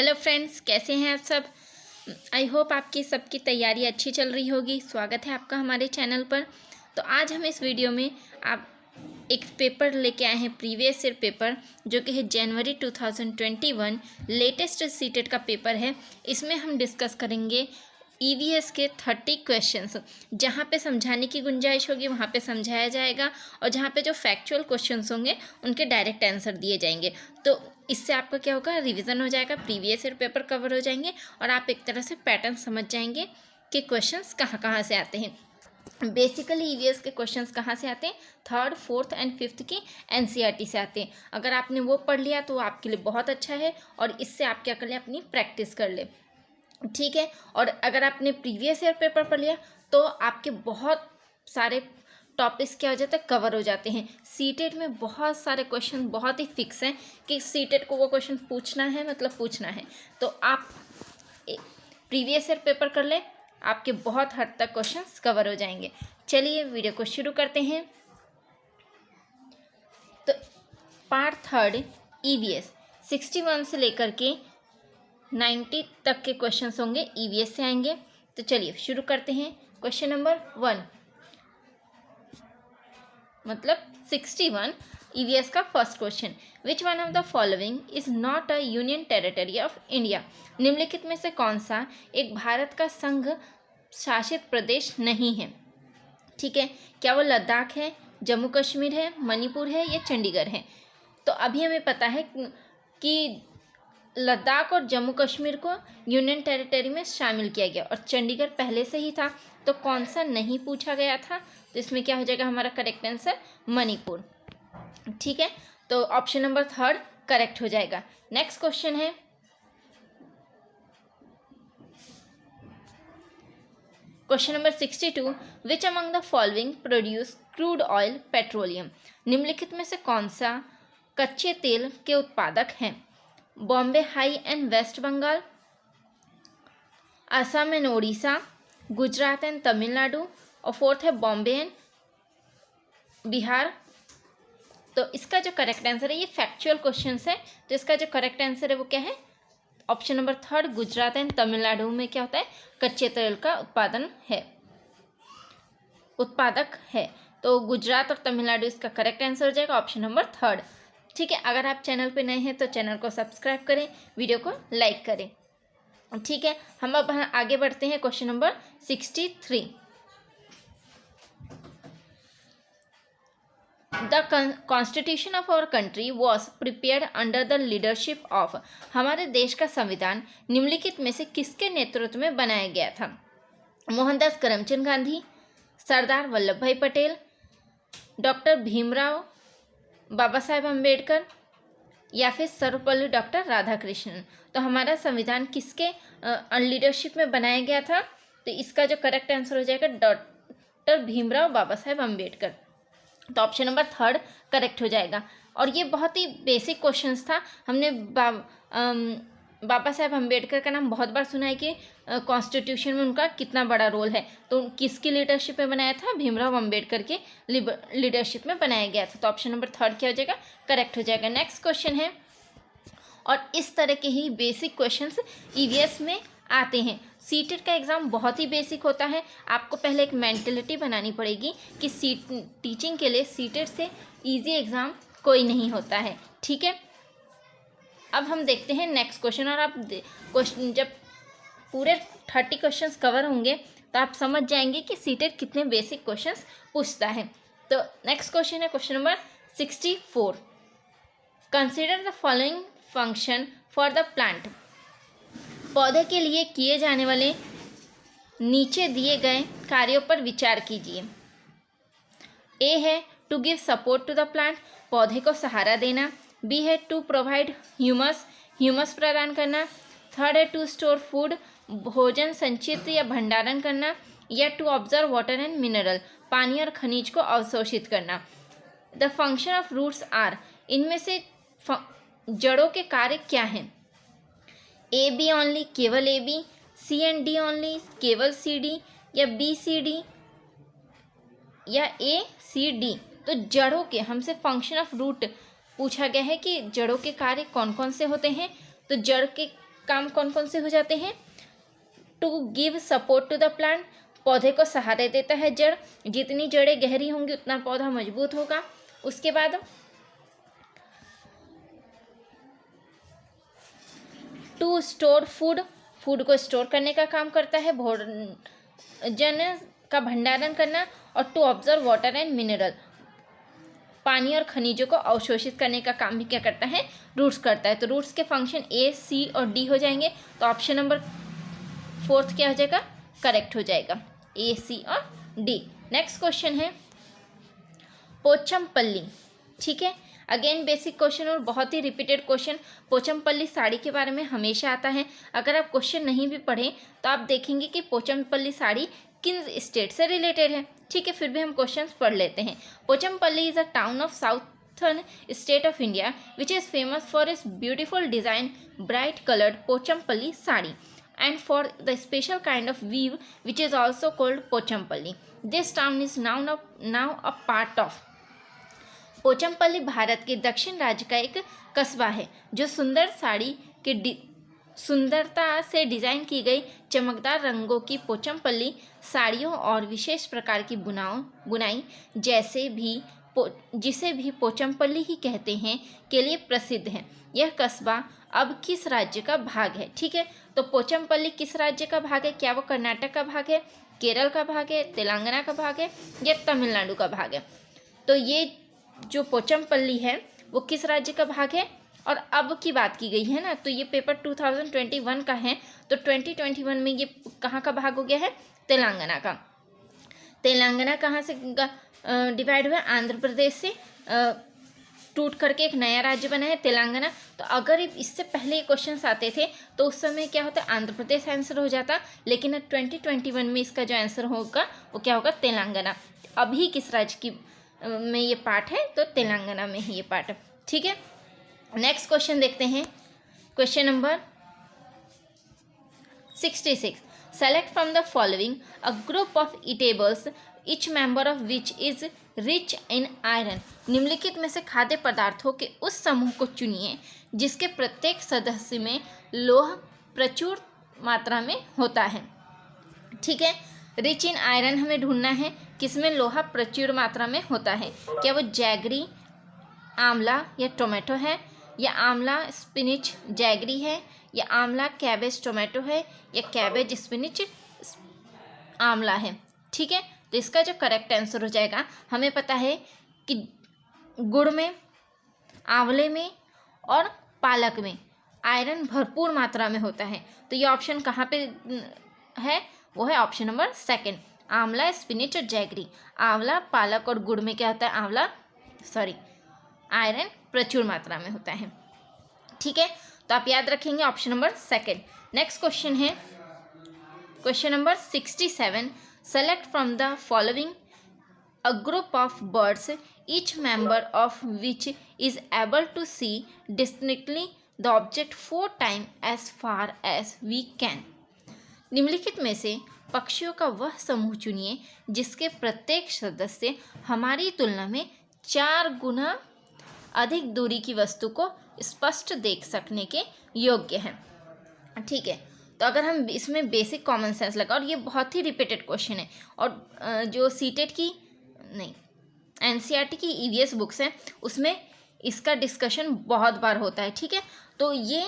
Hello friends, कैसे हैं आप सब। आई होप आपकी सबकी तैयारी अच्छी चल रही होगी। स्वागत है आपका हमारे चैनल पर। तो आज हम इस वीडियो में आप एक पेपर लेके आए हैं, प्रीवियस ईयर पेपर, जो कि है जनवरी 2021 लेटेस्ट सीटेट का पेपर है। इसमें हम डिस्कस करेंगे ईवीएस के 30 क्वेश्चंस। जहाँ पे समझाने की गुंजाइश होगी वहाँ पे समझाया जाएगा, और जहाँ पे जो फैक्चुअल क्वेश्चंस होंगे उनके डायरेक्ट आंसर दिए जाएंगे। तो इससे आपका क्या होगा, रिवीजन हो जाएगा, प्रीवियस ईयर पेपर कवर हो जाएंगे, और आप एक तरह से पैटर्न समझ जाएंगे कि क्वेश्चंस कहाँ कहाँ से आते हैं। बेसिकली ईवीएस के क्वेश्चंस कहाँ से आते हैं, थर्ड, फोर्थ एंड फिफ्थ की एनसीईआरटी से आते हैं। अगर आपने वो पढ़ लिया तो आपके लिए बहुत अच्छा है, और इससे आप क्या कर ले, अपनी प्रैक्टिस कर ले, ठीक है। और अगर आपने प्रीवियस ईयर पेपर पढ़ लिया तो आपके बहुत सारे टॉपिक्स क्या हो जाते हैं, कवर हो जाते हैं। सीटेट में बहुत सारे क्वेश्चन बहुत ही फिक्स हैं कि सीटेट को वो क्वेश्चन पूछना है, मतलब पूछना है। तो आप प्रीवियस ईयर पेपर कर ले, आपके बहुत हद तक क्वेश्चंस कवर हो जाएंगे। चलिए वीडियो को शुरू करते हैं। तो पार्ट थर्ड ईवीएस 61 से लेकर के 90 तक के क्वेश्चंस होंगे, ईवीएस से आएंगे। तो चलिए शुरू करते हैं। क्वेश्चन नंबर 1, मतलब 61 ईवीएस का first question. Which one of the following is not a union territory of India. निम्नलिखित में से कौन सा एक भारत का संघ शासित प्रदेश नहीं है। ठीक है, क्या वो लद्दाख है, जम्मू कश्मीर है, मणिपुर है, या चंडीगढ़ है। तो अभी हमें पता है कि लद्दाख और जम्मू कश्मीर को यूनियन टेरिटरी में शामिल किया गया, और चंडीगढ़ पहले से ही था। तो कौन सा नहीं पूछा गया था, तो इसमें क्या हो जाएगा हमारा करेक्ट आंसर, मणिपुर। ठीक है, तो ऑप्शन नंबर थर्ड करेक्ट हो जाएगा। नेक्स्ट क्वेश्चन है question number 62, which among the following produce crude oil petroleum. निम्नलिखित में से कौन सा कच्चे तेल के उत्पादक हैं। Bombay High and West Bengal, Assam and Orissa, Gujarat and Tamil Nadu, और फोर्थ है बॉम्बे एंड बिहार। तो इसका जो करेक्ट आंसर है, ये फैक्चुअल क्वेश्चन है, तो इसका जो करेक्ट आंसर है वो क्या है, option number third, Gujarat and Tamil Nadu में क्या होता है, कच्चे तेल का उत्पादक है। तो गुजरात और तमिलनाडु इसका करेक्ट आंसर हो जाएगा, ऑप्शन नंबर थर्ड। ठीक है, अगर आप चैनल पे नए हैं तो चैनल को सब्सक्राइब करें, वीडियो को लाइक करें। ठीक है, हम अब आगे बढ़ते हैं। Question number 63, the constitution of our country was prepared under the leadership of. हमारे देश का संविधान निम्नलिखित में से किसके नेतृत्व में बनाया गया था। मोहनदास करमचंद गांधी, सरदार वल्लभ भाई पटेल, डॉक्टर भीमराव बाबा साहेब अम्बेडकर, या फिर सर्वपल्ली डॉक्टर राधाकृष्णन। तो हमारा संविधान किसके लीडरशिप में बनाया गया था, तो इसका जो करेक्ट आंसर हो जाएगा डॉक्टर भीमराव बाबा साहेब अम्बेडकर। तो ऑप्शन नंबर थर्ड करेक्ट हो जाएगा। और ये बहुत ही बेसिक क्वेश्चंस था। हमने बाबा साहेब अम्बेडकर का नाम बहुत बार सुना है कि कॉन्स्टिट्यूशन में उनका कितना बड़ा रोल है। तो किसकी लीडरशिप में बनाया था, भीमराव अम्बेडकर के लीडरशिप में बनाया गया था। तो ऑप्शन नंबर थर्ड क्या हो जाएगा, करेक्ट हो जाएगा। नेक्स्ट क्वेश्चन है, और इस तरह के ही बेसिक क्वेश्चंस ईवीएस में आते हैं। सीटेट का एग्ज़ाम बहुत ही बेसिक होता है। आपको पहले एक मेंटेलिटी बनानी पड़ेगी कि टीचिंग के लिए सीटेट से इजी एग्ज़ाम कोई नहीं होता है। ठीक है, अब हम देखते हैं नेक्स्ट क्वेश्चन। और आप क्वेश्चन जब पूरे 30 क्वेश्चंस कवर होंगे तो आप समझ जाएंगे कि सीटेट कितने बेसिक क्वेश्चंस पूछता है। तो नेक्स्ट क्वेश्चन है question number 64, consider the following function for the plant. पौधे के लिए किए जाने वाले नीचे दिए गए कार्यों पर विचार कीजिए। ए है to give support to the plant, पौधे को सहारा देना। बी है टू प्रोवाइड ह्यूमस प्रदान करना। थर्ड है टू स्टोर फूड, भोजन संचित या भंडारण करना। या to observe water and mineral, पानी और खनिज को अवशोषित करना। The function of roots are, इनमें से जड़ों के कार्य क्या हैं। ए बी ओनली, केवल A B, C and D only, केवल सी डी, या बी सी डी, या ए सी डी। तो जड़ों के, हमसे फंक्शन ऑफ रूट पूछा गया है कि जड़ों के कार्य कौन कौन से होते हैं। तो जड़ के काम कौन कौन से हो जाते हैं? To give support to the plant, पौधे को सहारे देता है जड़, जितनी जड़ें गहरी होंगी उतना पौधा मजबूत होगा। उसके बाद टू स्टोर फूड, फूड को स्टोर करने का काम करता है, भोजन का भंडारण करना। और to observe water and mineral, पानी और खनिजों को अवशोषित करने का काम भी क्या करता है? रूट्स करता है। तो रूट्स के फंक्शन ए, सी और डी हो जाएंगे। तो ऑप्शन नंबर 4 क्या हो जाएगा? करेक्ट हो जाएगा, ए, सी और डी। नेक्स्ट क्वेश्चन है पोचमपल्ली। ठीक है, अगेन बेसिक क्वेश्चन और बहुत ही रिपीटेड क्वेश्चन। पोचमपल्ली साड़ी के बारे में हमेशा आता है। अगर आप क्वेश्चन नहीं भी पढ़ें तो आप देखेंगे कि पोचमपल्ली साड़ी किन स्टेट से रिलेटेड है। ठीक है, फिर भी हम क्वेश्चंस पढ़ लेते हैं। Pochampally is a town of southern state of India which is famous for its beautiful design, bright coloured Pochampally sari, and for the special kind of weave which is also called Pochampally. This town is now a part of. Pochampally Bharat के दक्षिण राज्य का एक कस्बा है जो सुंदर साड़ी के सुंदरता से डिज़ाइन की गई चमकदार रंगों की पोचमपल्ली साड़ियों और विशेष प्रकार की बुनाई जिसे भी पोचमपल्ली ही कहते हैं के लिए प्रसिद्ध है। यह कस्बा अब किस राज्य का भाग है? ठीक है, तो पोचमपल्ली किस राज्य का भाग है? क्या वो कर्नाटक का भाग है, केरल का भाग है, तेलंगाना का भाग है या तमिलनाडु का भाग है? तो ये जो पोचमपल्ली है वो किस राज्य का भाग है? और अब की बात की गई है ना, तो ये पेपर 2021 का है। तो 2021 में ये कहाँ का भाग हो गया है? तेलंगाना का। तेलंगाना कहाँ से डिवाइड हुआ? आंध्र प्रदेश से टूट करके एक नया राज्य बना है तेलंगाना। तो अगर इससे पहले ये क्वेश्चंस आते थे तो उस समय क्या होता? आंध्र प्रदेश आंसर हो जाता, लेकिन 2021 में इसका जो आंसर होगा वो क्या होगा? तेलंगाना। अभी किस राज्य की में ये पार्ट है? तो तेलंगाना में ही ये पार्ट है। ठीक है, नेक्स्ट क्वेश्चन देखते हैं। Question number 66, select from the following a group of eatables each member of which is rich in iron. निम्नलिखित में से खाद्य पदार्थों के उस समूह को चुनिए जिसके प्रत्येक सदस्य में लोह प्रचुर मात्रा में होता है। ठीक है, रिच इन आयरन हमें ढूंढना है, किसमें लोहा प्रचुर मात्रा में होता है। क्या वो जैगरी, आंवला या टोमेटो है, या आंवला स्पिनिच जैगरी है, या आंवला कैबेज टोमेटो है, या कैबेज स्पिनिच आंवला है। ठीक है, तो इसका जो करेक्ट आंसर हो जाएगा, हमें पता है कि गुड़ में, आंवले में और पालक में आयरन भरपूर मात्रा में होता है। तो ये ऑप्शन कहाँ पे है? वो है ऑप्शन नंबर 2, आंवला, स्पिनिच और जैगरी। आंवला, पालक और गुड़ में क्या होता है? आयरन प्रचुर मात्रा में होता है। ठीक है, तो आप याद रखेंगे ऑप्शन नंबर 2। नेक्स्ट क्वेश्चन है question number 67, select from the following a group of birds each member of which is able to see distinctly the object 4 time as far as we can. निम्नलिखित में से पक्षियों का वह समूह चुनिए जिसके प्रत्येक सदस्य हमारी तुलना में 4 गुना अधिक दूरी की वस्तु को स्पष्ट देख सकने के योग्य हैं। ठीक है, तो अगर हम इसमें बेसिक कॉमन सेंस लगा, और ये बहुत ही रिपीटेड क्वेश्चन है, और जो सीटेट की नहीं एनसीईआरटी की ईवीएस बुक्स हैं उसमें इसका डिस्कशन बहुत बार होता है। ठीक है, तो ये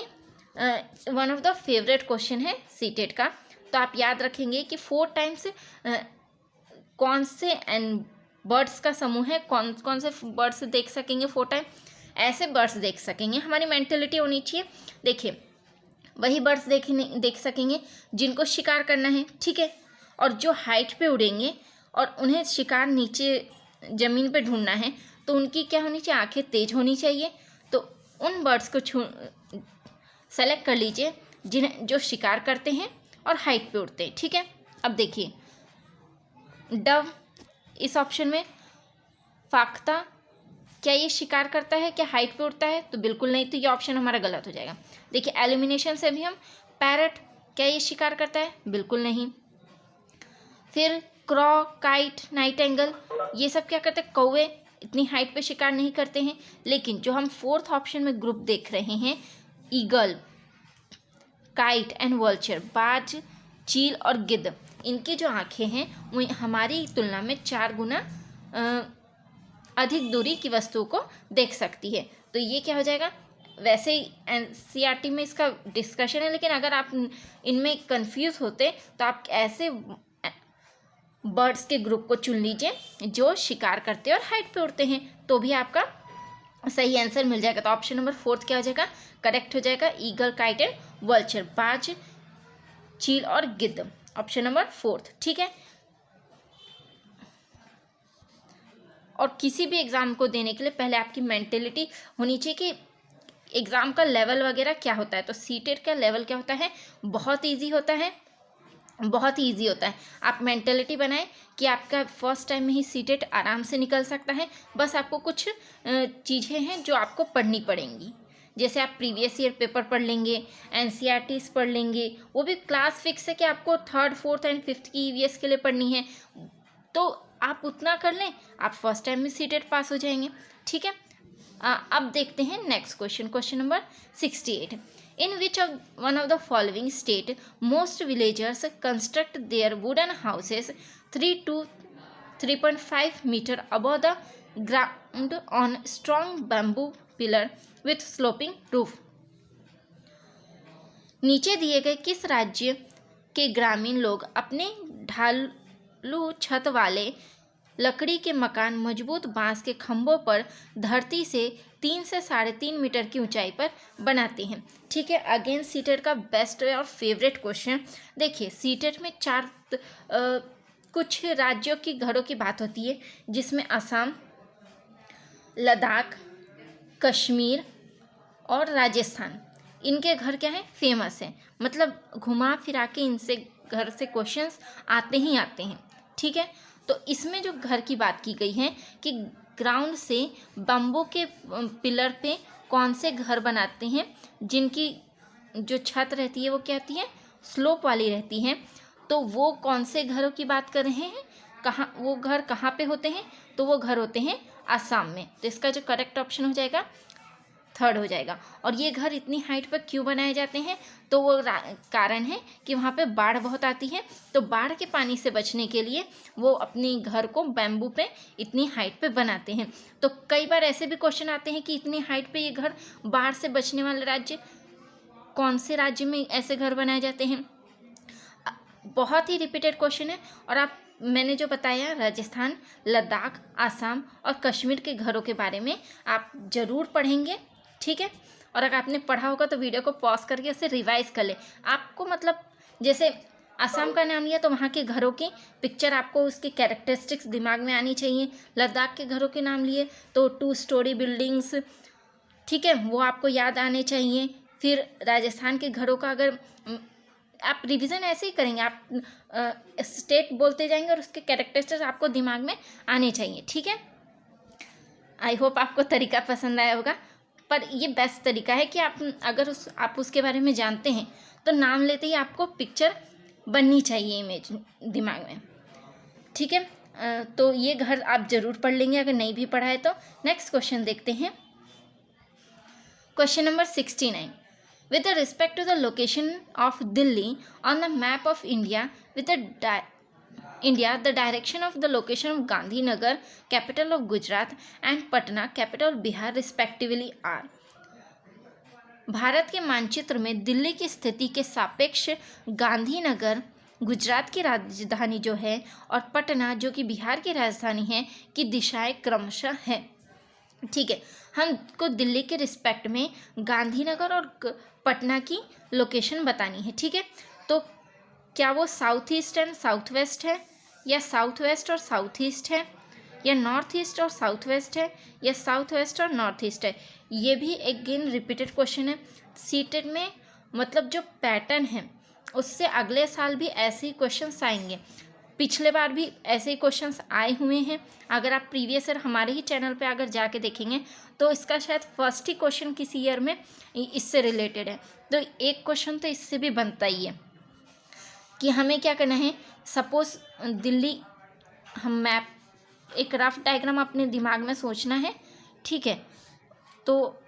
one of the favourite question है सीटेट का। तो आप याद रखेंगे कि 4 टाइम्स कौन से बर्ड्स का समूह है, कौन कौन से बर्ड्स देख सकेंगे 4 टाइम? ऐसे बर्ड्स देख सकेंगे। हमारी मेंटेलिटी होनी चाहिए, देखिए वही बर्ड्स देख सकेंगे जिनको शिकार करना है। ठीक है, और जो हाइट पे उड़ेंगे और उन्हें शिकार नीचे ज़मीन पे ढूंढना है तो उनकी क्या होनी चाहिए? आंखें तेज होनी चाहिए। तो उन बर्ड्स को सेलेक्ट कर लीजिए जो शिकार करते हैं और हाइट पे उड़ते हैं। ठीक है, अब देखिए डव इस ऑप्शन में, फाख्ता, क्या ये शिकार करता है? क्या हाइट पे उड़ता है? तो बिल्कुल नहीं, तो ये ऑप्शन हमारा गलत हो जाएगा। देखिए एलिमिनेशन से भी हम, पैरट, क्या ये शिकार करता है? बिल्कुल नहीं। फिर क्रॉ, काइट, नाइटिंगेल, ये सब क्या करते हैं? कौवे इतनी हाइट पे शिकार नहीं करते हैं। लेकिन जो हम 4th ऑप्शन में ग्रुप देख रहे हैं, ईगल, काइट एंड वल्चर, बाज, चील और गिद्ध, इनकी जो आँखें हैं वो हमारी तुलना में 4 गुना अधिक दूरी की वस्तुओं को देख सकती है। तो ये क्या हो जाएगा? वैसे ही एनसीईआरटी में इसका डिस्कशन है, लेकिन अगर आप इनमें कंफ्यूज होते तो आप ऐसे बर्ड्स के ग्रुप को चुन लीजिए जो शिकार करते हैं और हाइट पे उड़ते हैं, तो भी आपका सही आंसर मिल जाएगा। तो ऑप्शन नंबर 4 क्या हो जाएगा? करेक्ट हो जाएगा, ईगल, काइट एंड वल्चर, बाज, चील और गिद्ध, ऑप्शन नंबर 4। ठीक है, और किसी भी एग्ज़ाम को देने के लिए पहले आपकी मेंटेलिटी होनी चाहिए कि एग्ज़ाम का लेवल वगैरह क्या होता है। तो सीटेट का लेवल क्या होता है? बहुत इजी होता है, बहुत ही ईजी होता है। आप मेंटेलिटी बनाएं कि आपका फर्स्ट टाइम में ही सीटेट आराम से निकल सकता है। बस आपको कुछ चीज़ें हैं जो आपको पढ़नी पड़ेंगी, जैसे आप प्रीवियस ईयर पेपर पढ़ लेंगे, एनसीईआरटीज़ पढ़ लेंगे, वो भी क्लास फिक्स है कि आपको 3rd, 4th एंड 5th की ईवीएस के लिए पढ़नी है, तो आप उतना कर लें, आप फर्स्ट टाइम में सीटेट पास हो जाएंगे। ठीक है, अब देखते हैं next question, question number 68। In which of one of the following state most villagers construct their wooden houses 3 to 3.5 meter above the ground on strong bamboo pillar with sloping roof? नीचे दिए गए किस राज्य के ग्रामीण लोग अपने ढालू छत वाले लकड़ी के मकान मजबूत बांस के खंभों पर धरती से 3 से 3.5 मीटर की ऊंचाई पर बनाते हैं? ठीक है, अगेन सीटेट का बेस्ट और फेवरेट क्वेश्चन। देखिए, सीटेट में कुछ राज्यों की घरों की बात होती है, जिसमें असम, लद्दाख, कश्मीर और राजस्थान, इनके घर क्या है? फेमस है। मतलब घुमा फिरा के इनसे घर से क्वेश्चंस आते ही आते हैं। ठीक है, तो इसमें जो घर की बात की गई है कि ग्राउंड से बम्बू के पिलर पे कौन से घर बनाते हैं जिनकी जो छत रहती है वो क्या होती है? स्लोप वाली रहती है। तो वो कौन से घरों की बात कर रहे हैं? कहाँ वो घर कहाँ पे होते हैं? तो वो घर होते हैं आसाम में। तो इसका जो करेक्ट ऑप्शन हो जाएगा 3rd हो जाएगा। और ये घर इतनी हाइट पर क्यों बनाए जाते हैं? तो वो कारण है कि वहाँ पे बाढ़ बहुत आती है, तो बाढ़ के पानी से बचने के लिए वो अपनी घर को बैम्बू पे इतनी हाइट पे बनाते हैं। तो कई बार ऐसे भी क्वेश्चन आते हैं कि इतनी हाइट पे ये घर, बाढ़ से बचने वाले राज्य कौन से राज्य में ऐसे घर बनाए जाते हैं? बहुत ही रिपीटेड क्वेश्चन है, और मैंने जो बताया राजस्थान, लद्दाख, आसाम और कश्मीर के घरों के बारे में आप ज़रूर पढ़ेंगे। ठीक है, और अगर आपने पढ़ा होगा तो वीडियो को पॉज करके उसे रिवाइज कर ले। आपको मतलब जैसे असम का नाम लिया तो वहाँ के घरों की पिक्चर, आपको उसकी कैरेक्टरिस्टिक्स दिमाग में आनी चाहिए। लद्दाख के घरों के नाम लिए तो 2 स्टोरी बिल्डिंग्स, ठीक है, वो आपको याद आने चाहिए। फिर राजस्थान के घरों का अगर आप रिवीजन ऐसे ही करेंगे, आप स्टेट बोलते जाएंगे और उसके कैरेक्टरिस्टिक्स आपको दिमाग में आने चाहिए। ठीक है, आई होप आपको तरीका पसंद आया होगा। पर ये बेस्ट तरीका है कि आप उसके बारे में जानते हैं तो नाम लेते ही आपको पिक्चर बननी चाहिए, इमेज दिमाग में। ठीक है, तो ये घर आप ज़रूर पढ़ लेंगे अगर नहीं भी पढ़ा है तो। नेक्स्ट क्वेश्चन देखते हैं, question number 69। With respect to the location of Delhi on the map of India, the direction of the location of Gandhinagar, capital of Gujarat, and Patna, capital of Bihar, respectively are. Bharat के मानचित्र में दिल्ली की स्थिति के सापेक्ष गांधीनगर गुजरात की राजधानी जो है और पटना जो कि बिहार की राजधानी है की दिशाएं क्रमशः है। ठीक है, हमको दिल्ली के रिस्पेक्ट में गांधीनगर और पटना की लोकेशन बतानी है। ठीक है, तो क्या वो south east and south west है, या साउथ वेस्ट और साउथ ईस्ट है, या नॉर्थ ईस्ट और साउथ वेस्ट है, या साउथ वेस्ट और नॉर्थ ईस्ट है? ये भी अगेन रिपीटेड क्वेश्चन है सीटेड में। मतलब जो पैटर्न है उससे अगले साल भी ऐसे ही क्वेश्चंस आएंगे। पिछले बार भी ऐसे ही क्वेश्चंस आए हुए हैं। अगर आप प्रीवियस ईयर हमारे ही चैनल पे अगर जाके देखेंगे तो इसका शायद फर्स्ट ही क्वेश्चन किसी ईयर में इससे रिलेटेड है। तो एक क्वेश्चन तो इससे भी बनता ही है कि हमें क्या करना है। सपोज दिल्ली, हम मैप, एक रफ डायग्राम अपने दिमाग में सोचना है। ठीक है, तो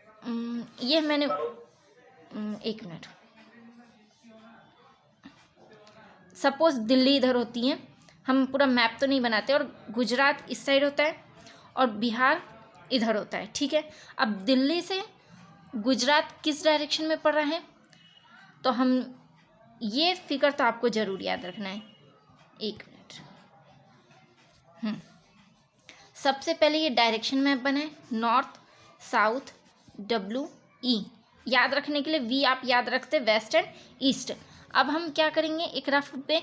ये मैंने एक मिनट, सपोज दिल्ली इधर होती है, हम पूरा मैप तो नहीं बनाते, और गुजरात इस साइड होता है और बिहार इधर होता है, ठीक है। अब दिल्ली से गुजरात किस डायरेक्शन में पड़ रहा है, तो हम ये फिगर तो आपको ज़रूर याद रखना है। एक मिनट, सबसे पहले ये डायरेक्शन मैप बनाए, नॉर्थ साउथ WE, याद रखने के लिए V आप याद रखते वेस्ट एंड ईस्ट। अब हम क्या करेंगे, एक रफ पे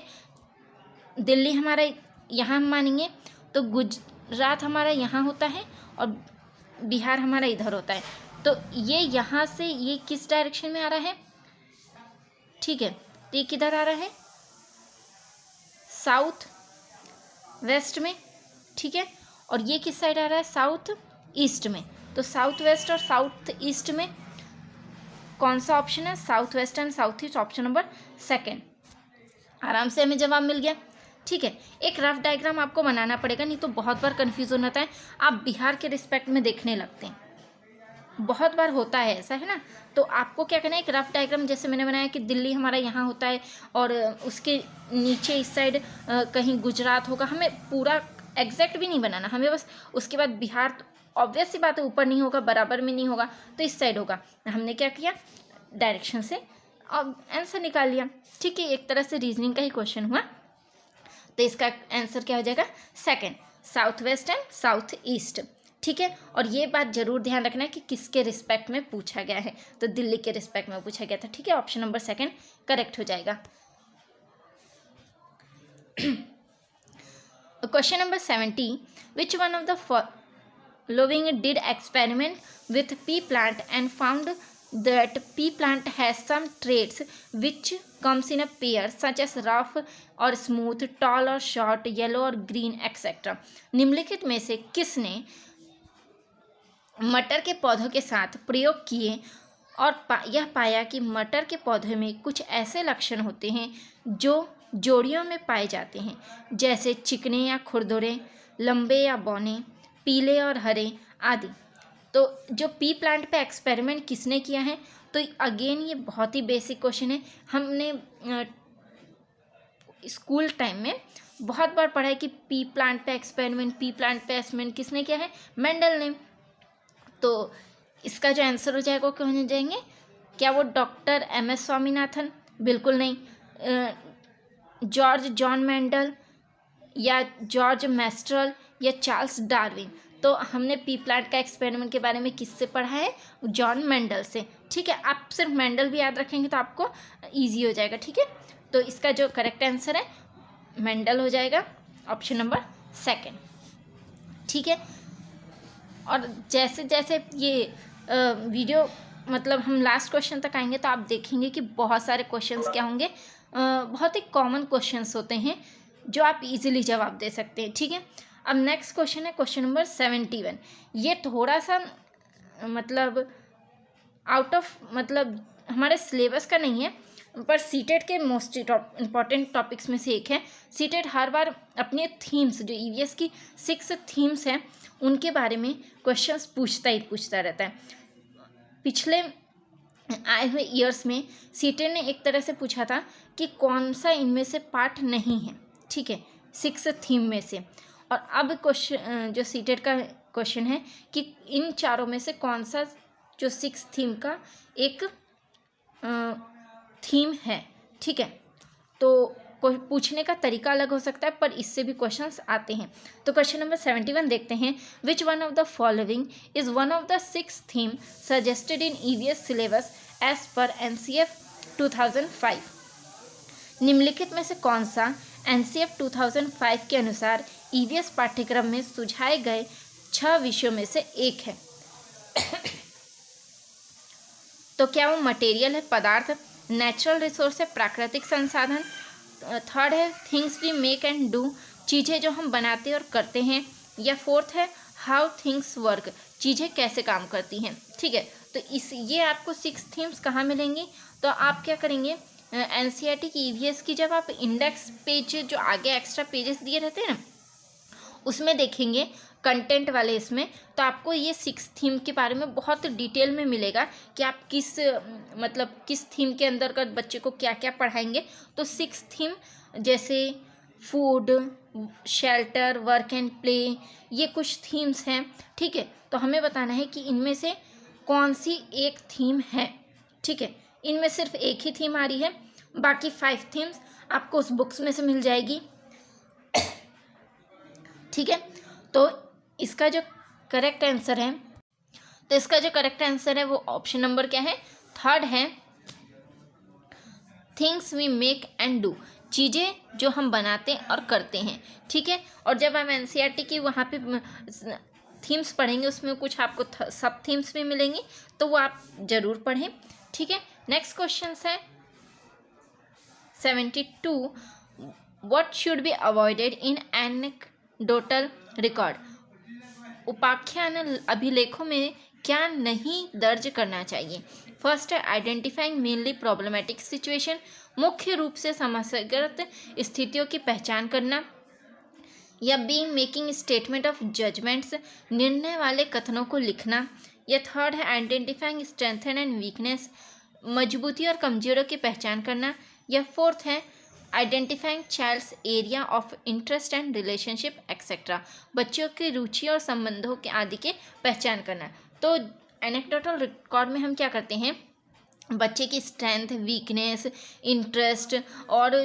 दिल्ली हमारा यहाँ हम मानेंगे, तो गुजरात हमारा यहाँ होता है और बिहार हमारा इधर होता है, तो ये यहाँ से ये किस डायरेक्शन में आ रहा है, ठीक है। तो ये किधर आ रहा है, साउथ वेस्ट में, ठीक है। और ये किस साइड आ रहा है, साउथ ईस्ट में। तो साउथ वेस्ट और साउथ ईस्ट में कौन सा ऑप्शन है, south west and south east, option number 2। आराम से हमें जवाब मिल गया, ठीक है। एक रफ डायग्राम आपको बनाना पड़ेगा, नहीं तो बहुत बार कन्फ्यूजन होता है, आप बिहार के रिस्पेक्ट में देखने लगते हैं, बहुत बार होता है ऐसा, है ना। तो आपको क्या करना है, एक रफ डायग्राम जैसे मैंने बनाया कि दिल्ली हमारा यहाँ होता है और उसके नीचे इस साइड कहीं गुजरात होगा, हमें पूरा एग्जैक्ट भी नहीं बनाना, हमें बस उसके बाद बिहार, तो ऑब्वियस सी बात है ऊपर नहीं होगा, बराबर में नहीं होगा, तो इस साइड होगा। हमने क्या किया, डायरेक्शन से अब आंसर निकाल लिया, ठीक है। एक तरह से रीजनिंग का ही क्वेश्चन हुआ, तो इसका आंसर क्या हो जाएगा, 2, south west and south east, ठीक है। और ये बात जरूर ध्यान रखना है कि किसके रिस्पेक्ट में पूछा गया है, तो दिल्ली के रिस्पेक्ट में पूछा गया था, ठीक है। ऑप्शन नंबर 2 करेक्ट हो जाएगा। Question number 70, which one of the following did experiment with pea plant and found that pea plant has some traits which comes in a pair such as rough or smooth, tall or short, yellow or green, etc. निम्नलिखित में से किसने मटर के पौधों के साथ प्रयोग किए और यह पाया कि मटर के पौधे में कुछ ऐसे लक्षण होते हैं जो जोड़ियों में पाए जाते हैं, जैसे चिकने या खुरदुरे, लंबे या बौने, पीले और हरे आदि। तो जो पी प्लांट पे एक्सपेरिमेंट किसने किया है, तो अगेन ये बहुत ही बेसिक क्वेश्चन है, हमने स्कूल टाइम में बहुत बार पढ़ा है कि पी प्लांट पे एक्सपेरिमेंट किसने किया है, मेंडल ने। तो इसका जो आंसर हो जाएगा वो कौन हो जाएंगे, क्या वो डॉक्टर MS स्वामीनाथन, बिल्कुल नहीं, जॉर्ज जॉन मेंडल या जॉर्ज मैस्ट्रल या चार्ल्स डार्विन। तो हमने पी प्लांट का एक्सपेरिमेंट के बारे में किससे पढ़ा है, जॉन मेंडल से, ठीक है। आप सिर्फ मेंडल भी याद रखेंगे तो आपको इजी हो जाएगा, ठीक है। तो इसका जो करेक्ट आंसर है मेंडल हो जाएगा, ऑप्शन नंबर 2, ठीक है। और जैसे जैसे ये वीडियो मतलब हम लास्ट क्वेश्चन तक आएंगे तो आप देखेंगे कि बहुत सारे क्वेश्चंस क्या होंगे, बहुत ही कॉमन क्वेश्चंस होते हैं जो आप इजीली जवाब दे सकते हैं, ठीक है। अब नेक्स्ट क्वेश्चन है क्वेश्चन नंबर 71। ये थोड़ा सा मतलब आउट ऑफ मतलब हमारे सिलेबस का नहीं है, पर सीटेट के मोस्ट इम्पॉर्टेंट टॉपिक्स में से एक है। सीटेट हर बार अपने थीम्स जो EVS की 6 थीम्स हैं उनके बारे में क्वेश्चंस पूछता रहता है। पिछले आए हुए ईयर्स में सीटेट ने एक तरह से पूछा था कि कौन सा इनमें से पार्ट नहीं है, ठीक है, 6 थीम में से। और अब क्वेश्चन जो सीटेट का क्वेश्चन है कि इन चारों में से कौन सा जो 6 थीम का एक थीम है, ठीक है। तो पूछने का तरीका अलग हो सकता है, पर इससे भी क्वेश्चंस आते हैं। तो क्वेश्चन नंबर 71 देखते हैं, which one of the following is one of the 6 theme suggested in EVS syllabus as per NCF 2005। निम्नलिखित में से कौन सा NCF 2005 के अनुसार EVS पाठ्यक्रम में सुझाए गए 6 विषयों में से एक है। तो क्या वो मटेरियल है, पदार्थ, नेचुरल रिसोर्स है, प्राकृतिक संसाधन, थर्ड है things we make and do, चीज़ें जो हम बनाते और करते हैं, या फोर्थ है हाउ थिंग्स वर्क, चीज़ें कैसे काम करती हैं, ठीक है। तो ये आपको 6 थीम्स कहाँ मिलेंगी, तो आप क्या करेंगे, NCERT की EVS की जब आप इंडेक्स पेज जो आगे एक्स्ट्रा पेजेस दिए रहते हैं ना उसमें देखेंगे कंटेंट वाले इसमें, तो आपको ये 6 थीम के बारे में बहुत डिटेल में मिलेगा कि आप किस थीम के अंदर का बच्चे को क्या क्या पढ़ाएंगे। तो 6 थीम जैसे food, shelter, work and play, ये कुछ थीम्स हैं, ठीक है। तो हमें बताना है कि इनमें से कौन सी एक थीम है, ठीक है। इनमें सिर्फ एक ही थीम आ रही है, बाकी 5 थीम्स आपको उस बुक्स में से मिल जाएगी, ठीक है। तो इसका जो करेक्ट आंसर है वो ऑप्शन नंबर क्या है, 3 है, things we make and do, चीज़ें जो हम बनाते और करते हैं, ठीक है। और जब हम एनसीईआरटी की वहाँ पे थीम्स पढ़ेंगे उसमें कुछ आपको सब थीम्स भी मिलेंगी, तो वो आप ज़रूर पढ़ें, ठीक है। नेक्स्ट क्वेश्चन है 72, what should be avoided in anecdotal record, उपाख्यान अभिलेखों में क्या नहीं दर्ज करना चाहिए। फर्स्ट है आइडेंटिफाइंग मेनली प्रॉब्लमेटिक सिचुएशन, मुख्य रूप से समस्याग्रस्त स्थितियों की पहचान करना, या B making statement of judgments, निर्णय वाले कथनों को लिखना, या थर्ड है आइडेंटिफाइंग स्ट्रेंथ एंड वीकनेस, मजबूती और कमजोरियों की पहचान करना, या फोर्थ है identifying child's area of interest and relationship etcetera, बच्चों की रुचि और संबंधों के आदि के पहचान करना। तो एनेक्डोटल रिकॉर्ड में हम क्या करते हैं, बच्चे की स्ट्रेंथ, वीकनेस, इंटरेस्ट और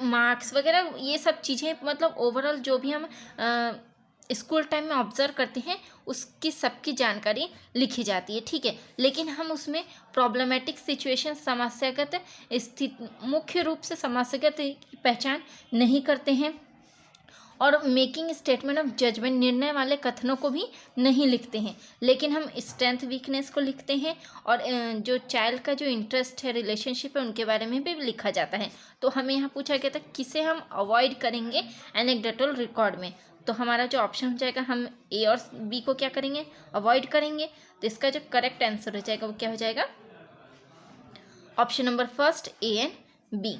मार्क्स वगैरह, ये सब चीज़ें मतलब ओवरऑल जो भी हम स्कूल टाइम में ऑब्जर्व करते हैं उसकी सबकी जानकारी लिखी जाती है, ठीक है। लेकिन हम उसमें प्रॉब्लमेटिक सिचुएशन, समस्यागत स्थिति, मुख्य रूप से समस्यागत की पहचान नहीं करते हैं, और मेकिंग स्टेटमेंट ऑफ जजमेंट, निर्णय वाले कथनों को भी नहीं लिखते हैं। लेकिन हम स्ट्रेंथ वीकनेस को लिखते हैं, और जो चाइल्ड का जो इंटरेस्ट है, रिलेशनशिप है, उनके बारे में भी लिखा जाता है। तो हमें यहाँ पूछा गया था किसे हम अवॉइड करेंगे एनेक्डोटल रिकॉर्ड में, तो हमारा जो ऑप्शन हो जाएगा, हम ए और बी को क्या करेंगे, अवॉइड करेंगे। तो इसका जो करेक्ट आंसर हो जाएगा वो क्या हो जाएगा, option number first A and B,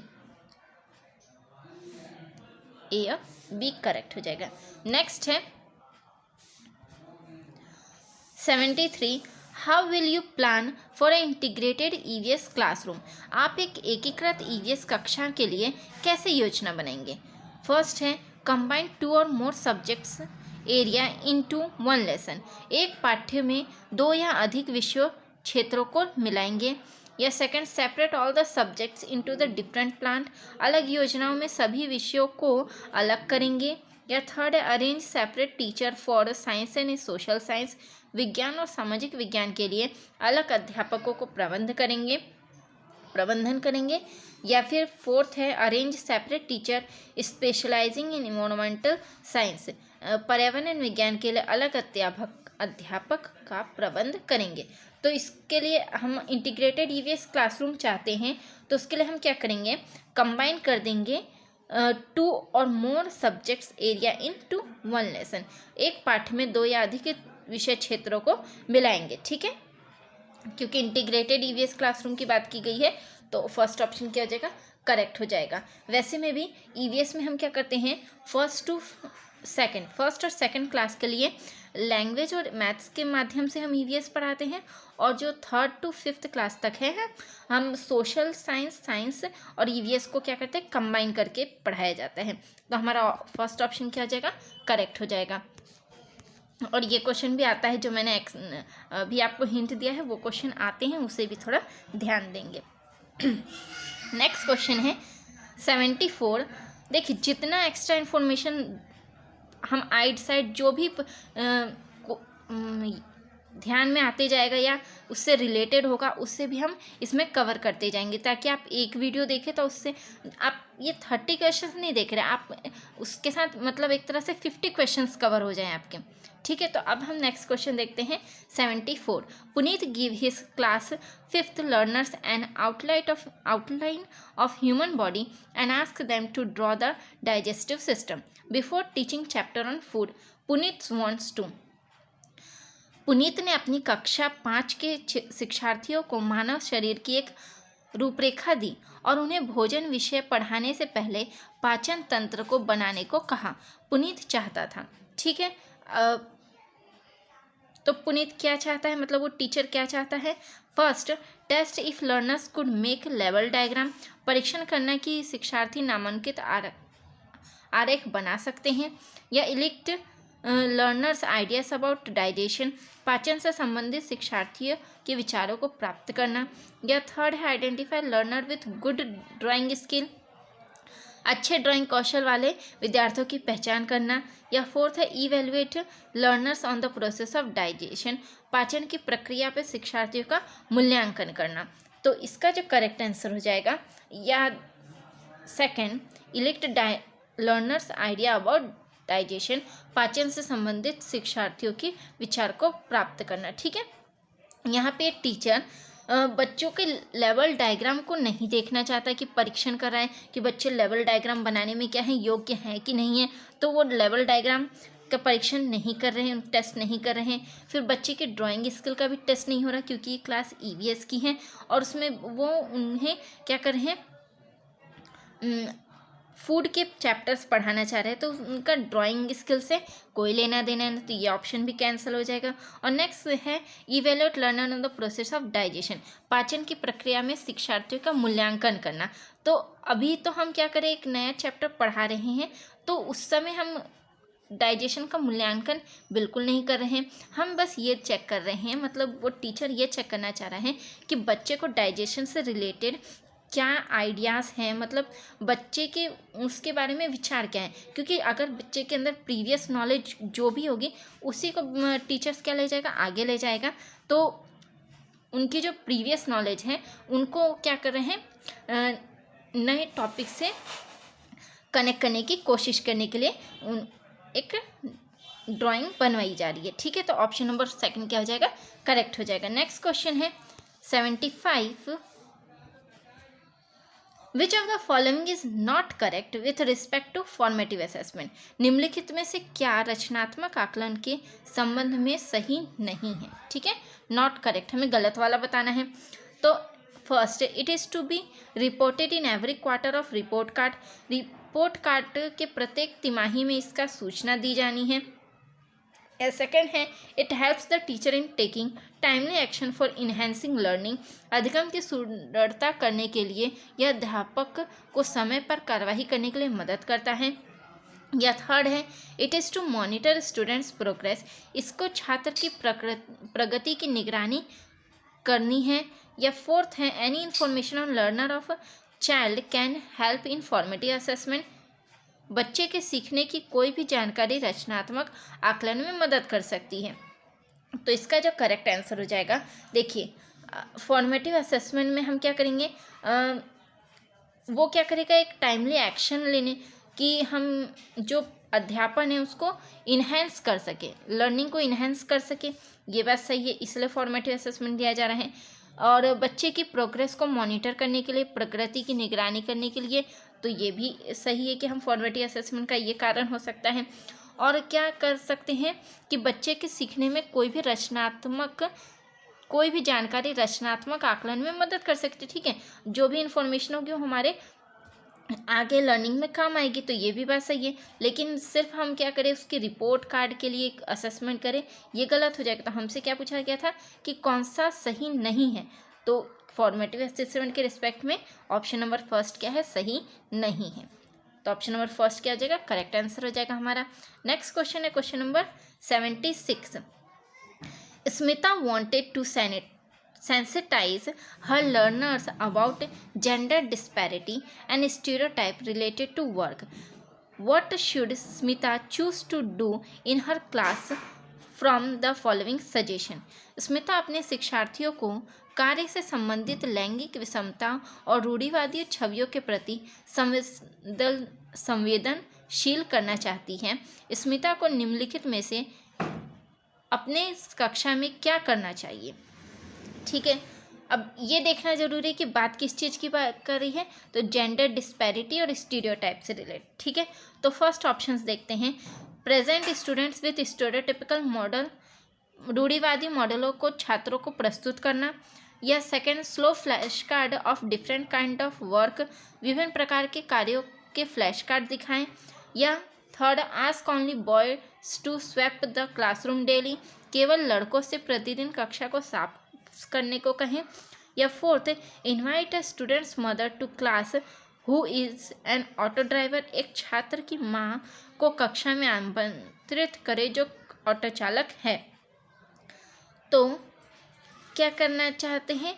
A और बी करेक्ट हो जाएगा। नेक्स्ट है 73, how will you plan for a integrated EVS classroom, आप एक एकीकृत ईवीएस कक्षा के लिए कैसे योजना बनाएंगे। फर्स्ट है कंबाइन 2 और more subjects area into 1 lesson, एक पाठ्य में 2 या अधिक विषयों क्षेत्रों को मिलाएंगे, या second separate all the subjects into the different plant, अलग योजनाओं में सभी विषयों को अलग करेंगे, या थर्ड है arrange separate teacher for science and social science, विज्ञान और सामाजिक विज्ञान के लिए अलग अध्यापकों को प्रबंधन करेंगे, या फिर फोर्थ है arrange separate teacher specialising in environmental science, पर्यावरण विज्ञान के लिए अलग अध्यापक का प्रबंध करेंगे। तो इसके लिए हम इंटीग्रेटेड ईवीएस क्लासरूम चाहते हैं, तो उसके लिए हम क्या करेंगे, कंबाइन कर देंगे 2 और more subjects area into 1 lesson, एक पाठ में 2 या अधिक विषय क्षेत्रों को मिलाएंगे, ठीक है। क्योंकि इंटीग्रेटेड ईवीएस क्लासरूम की बात की गई है, तो फर्स्ट ऑप्शन क्या हो जाएगा, करेक्ट हो जाएगा। वैसे में भी ईवीएस में हम क्या करते हैं, फर्स्ट और सेकंड क्लास के लिए लैंग्वेज और मैथ्स के माध्यम से हम ईवीएस पढ़ाते हैं, और जो 3rd to 5th क्लास तक है हम सोशल साइंस और ईवीएस को क्या करते हैं, कंबाइन करके पढ़ाया जाता है। तो हमारा फर्स्ट ऑप्शन क्या हो जाएगा, करेक्ट हो जाएगा। और ये क्वेश्चन भी आता है, जो मैंने अभी आपको हिंट दिया है वो क्वेश्चन आते हैं, उसे भी थोड़ा ध्यान देंगे। नेक्स्ट क्वेश्चन है 74, देखिए जितना एक्स्ट्रा इन्फॉर्मेशन हम आइड साइड जो भी ध्यान में आते जाएगा या उससे रिलेटेड होगा, उससे भी हम इसमें कवर करते जाएंगे, ताकि आप एक वीडियो देखें तो उससे आप ये 30 क्वेश्चंस नहीं देख रहे, आप उसके साथ मतलब एक तरह से 50 क्वेश्चंस कवर हो जाएं आपके, ठीक है। तो अब हम नेक्स्ट क्वेश्चन देखते हैं 74, Puneet give his class 5th learners an outline of human body and ask them to draw the digestive system before teaching chapter on food. Puneet ने अपनी कक्षा 5 के शिक्षार्थियों को मानव शरीर की एक रूपरेखा दी और उन्हें भोजन विषय पढ़ाने से पहले पाचन तंत्र को बनाने को कहा। पुनीत चाहता था ठीक है। तो पुनीत क्या चाहता है, मतलब वो टीचर क्या चाहता है? First, test if learners could make लेवल डायग्राम, परीक्षण करना कि शिक्षार्थी नामांकित आरेख बना सकते हैं। या illicit learners ideas about digestion, पाचन से संबंधित शिक्षार्थियों के विचारों को प्राप्त करना। या थर्ड है identify learner with good drawing skill, अच्छे ड्राइंग कौशल वाले विद्यार्थियों की पहचान करना। या फोर्थ है evaluate learners on the process of digestion, पाचन की प्रक्रिया पर शिक्षार्थियों का मूल्यांकन करना। तो इसका जो करेक्ट आंसर हो जाएगा या second, elect learners idea about digestion, पाचन से संबंधित शिक्षार्थियों की विचार को प्राप्त करना। ठीक है, यहाँ पे टीचर बच्चों के लेवल डायग्राम को नहीं देखना चाहता कि परीक्षण कर रहा है कि बच्चे लेवल डायग्राम बनाने में क्या है, योग्य हैं कि नहीं है, तो वो लेवल डायग्राम का परीक्षण नहीं कर रहे हैं, टेस्ट नहीं कर रहे हैं। फिर बच्चे की ड्राइंग स्किल का भी टेस्ट नहीं हो रहा क्योंकि ये क्लास EVS की है और उसमें वो उन्हें क्या कर रहे हैं, फूड के चैप्टर्स पढ़ाना चाह रहे हैं, तो उनका ड्राइंग स्किल से कोई लेना देना नहीं, तो ये ऑप्शन भी कैंसिल हो जाएगा। और नेक्स्ट है evaluate learner on the process of digestion, पाचन की प्रक्रिया में शिक्षार्थियों का मूल्यांकन करना। तो अभी तो हम क्या करें, एक नया चैप्टर पढ़ा रहे हैं, तो उस समय हम डाइजेशन का मूल्यांकन बिल्कुल नहीं कर रहे हैं, हम बस ये चेक कर रहे हैं, मतलब वो टीचर ये चेक करना चाह रहा है कि बच्चे को डाइजेशन से रिलेटेड क्या आइडियाज़ हैं, मतलब बच्चे के उसके बारे में विचार क्या है। क्योंकि अगर बच्चे के अंदर प्रीवियस नॉलेज जो भी होगी उसी को टीचर्स क्या ले जाएगा, आगे ले जाएगा। तो उनकी जो प्रीवियस नॉलेज है उनको क्या कर रहे हैं, नए टॉपिक से कनेक्ट करने की कोशिश करने के लिए एक ड्राइंग बनवाई जा रही है। ठीक है, तो ऑप्शन नंबर सेकंड क्या हो जाएगा, करेक्ट हो जाएगा। नेक्स्ट क्वेश्चन है 75, which of the following is not correct with respect to formative assessment, निम्नलिखित में से क्या रचनात्मक आकलन के संबंध में सही नहीं है। ठीक है, नॉट करेक्ट, हमें गलत वाला बताना है। तो first, it is to be reported in every quarter of report card, report card के प्रत्येक तिमाही में इसका सूचना दी जानी है। सेकेंड है it helps the teacher in taking timely action for enhancing learning, अधिगम की सुदृढ़ता करने के लिए यह अध्यापक को समय पर कार्रवाई करने के लिए मदद करता है। या थर्ड है it is to monitor students progress, इसको छात्र की प्रगति की निगरानी करनी है। या फोर्थ है any information on learner of child can help in formative assessment, बच्चे के सीखने की कोई भी जानकारी रचनात्मक आकलन में मदद कर सकती है। तो इसका जो करेक्ट आंसर हो जाएगा, देखिए फॉर्मेटिव असेसमेंट में हम क्या करेंगे, वो क्या करेगा, एक टाइमली एक्शन लेने कि हम जो अध्यापन है उसको इन्हेंस कर सके, लर्निंग को इन्हेंस कर सके, ये बात सही है, इसलिए फॉर्मेटिव असेसमेंट दिया जा रहा है। और बच्चे की प्रोग्रेस को मॉनिटर करने के लिए, प्रगति की निगरानी करने के लिए, तो ये भी सही है कि हम फॉर्मेटिव असेसमेंट का ये कारण हो सकता है। और क्या कर सकते हैं कि बच्चे के सीखने में कोई भी जानकारी रचनात्मक आकलन में मदद कर सकती है। ठीक है, जो भी इंफॉर्मेशन होगी वो हमारे आगे लर्निंग में काम आएगी, तो ये भी बात सही है। लेकिन सिर्फ हम क्या करें, उसकी रिपोर्ट कार्ड के लिए असेसमेंट करें, ये गलत हो जाएगा। तो हमसे क्या पूछा गया था कि कौन सा सही नहीं है, तो फॉर्मेटिव असेसमेंट के रिस्पेक्ट में ऑप्शन नंबर फर्स्ट क्या है, सही नहीं है। तो ऑप्शन नंबर फर्स्ट क्या हो जाएगा, करेक्ट आंसर हो जाएगा हमारा। नेक्स्ट क्वेश्चन है question number 76, Smita wanted to sensitize her learners about gender disparity and stereotype related to work. What should Smita choose to do in her class from the following suggestion? Smita अपने शिक्षार्थियों को कार्य से संबंधित लैंगिक विषमता और रूढ़िवादी छवियों के प्रति संवेदनशील करना चाहती है। स्मिता को निम्नलिखित में से अपने कक्षा में क्या करना चाहिए। ठीक है, अब ये देखना जरूरी है कि बात किस चीज़ की बात कर रही है, तो जेंडर डिस्पैरिटी और स्टीरियोटाइप से रिलेटेड। ठीक है, तो फर्स्ट ऑप्शंस देखते हैं, present students with stereotypical model, रूढ़िवादी मॉडलों को छात्रों को प्रस्तुत करना। या second, slow flash card of different kind of work, विभिन्न प्रकार के कार्यों के फ्लैश कार्ड दिखाएं। या third, ask only boys to sweep the classroom daily, केवल लड़कों से प्रतिदिन कक्षा को साफ करने को कहें। या fourth, invite a students mother to class who is an auto driver, एक छात्र की माँ को कक्षा में आमंत्रित करे जो ऑटो चालक है। तो क्या करना चाहते हैं,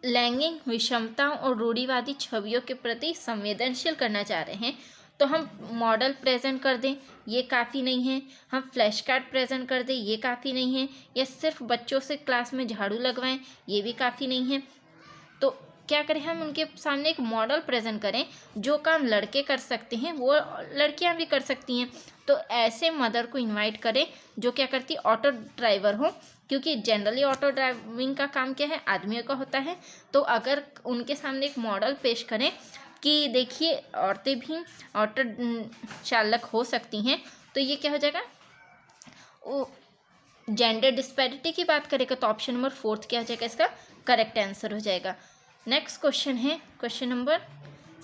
लैंगिक विषमताओं और रूढ़िवादी छवियों के प्रति संवेदनशील करना चाह रहे हैं। तो हम मॉडल प्रेजेंट कर दें, ये काफ़ी नहीं है। हम फ्लैश कार्ड प्रेजेंट कर दें, ये काफ़ी नहीं है। या सिर्फ बच्चों से क्लास में झाड़ू लगवाएं, ये भी काफ़ी नहीं है। तो क्या करें, हम उनके सामने एक मॉडल प्रेजेंट करें, जो काम लड़के कर सकते हैं वो लड़कियां भी कर सकती हैं। तो ऐसे मदर को इनवाइट करें जो क्या करती, ऑटो ड्राइवर हो, क्योंकि जनरली ऑटो ड्राइविंग का काम क्या है, आदमियों का होता है। तो अगर उनके सामने एक मॉडल पेश करें कि देखिए औरतें भी ऑटो चालक हो सकती हैं, तो ये क्या हो जाएगा, वो जेंडर डिस्पैरिटी की बात करेगा। तो ऑप्शन नंबर 4 क्या हो जाएगा, इसका करेक्ट आंसर हो जाएगा। नेक्स्ट क्वेश्चन है क्वेश्चन नंबर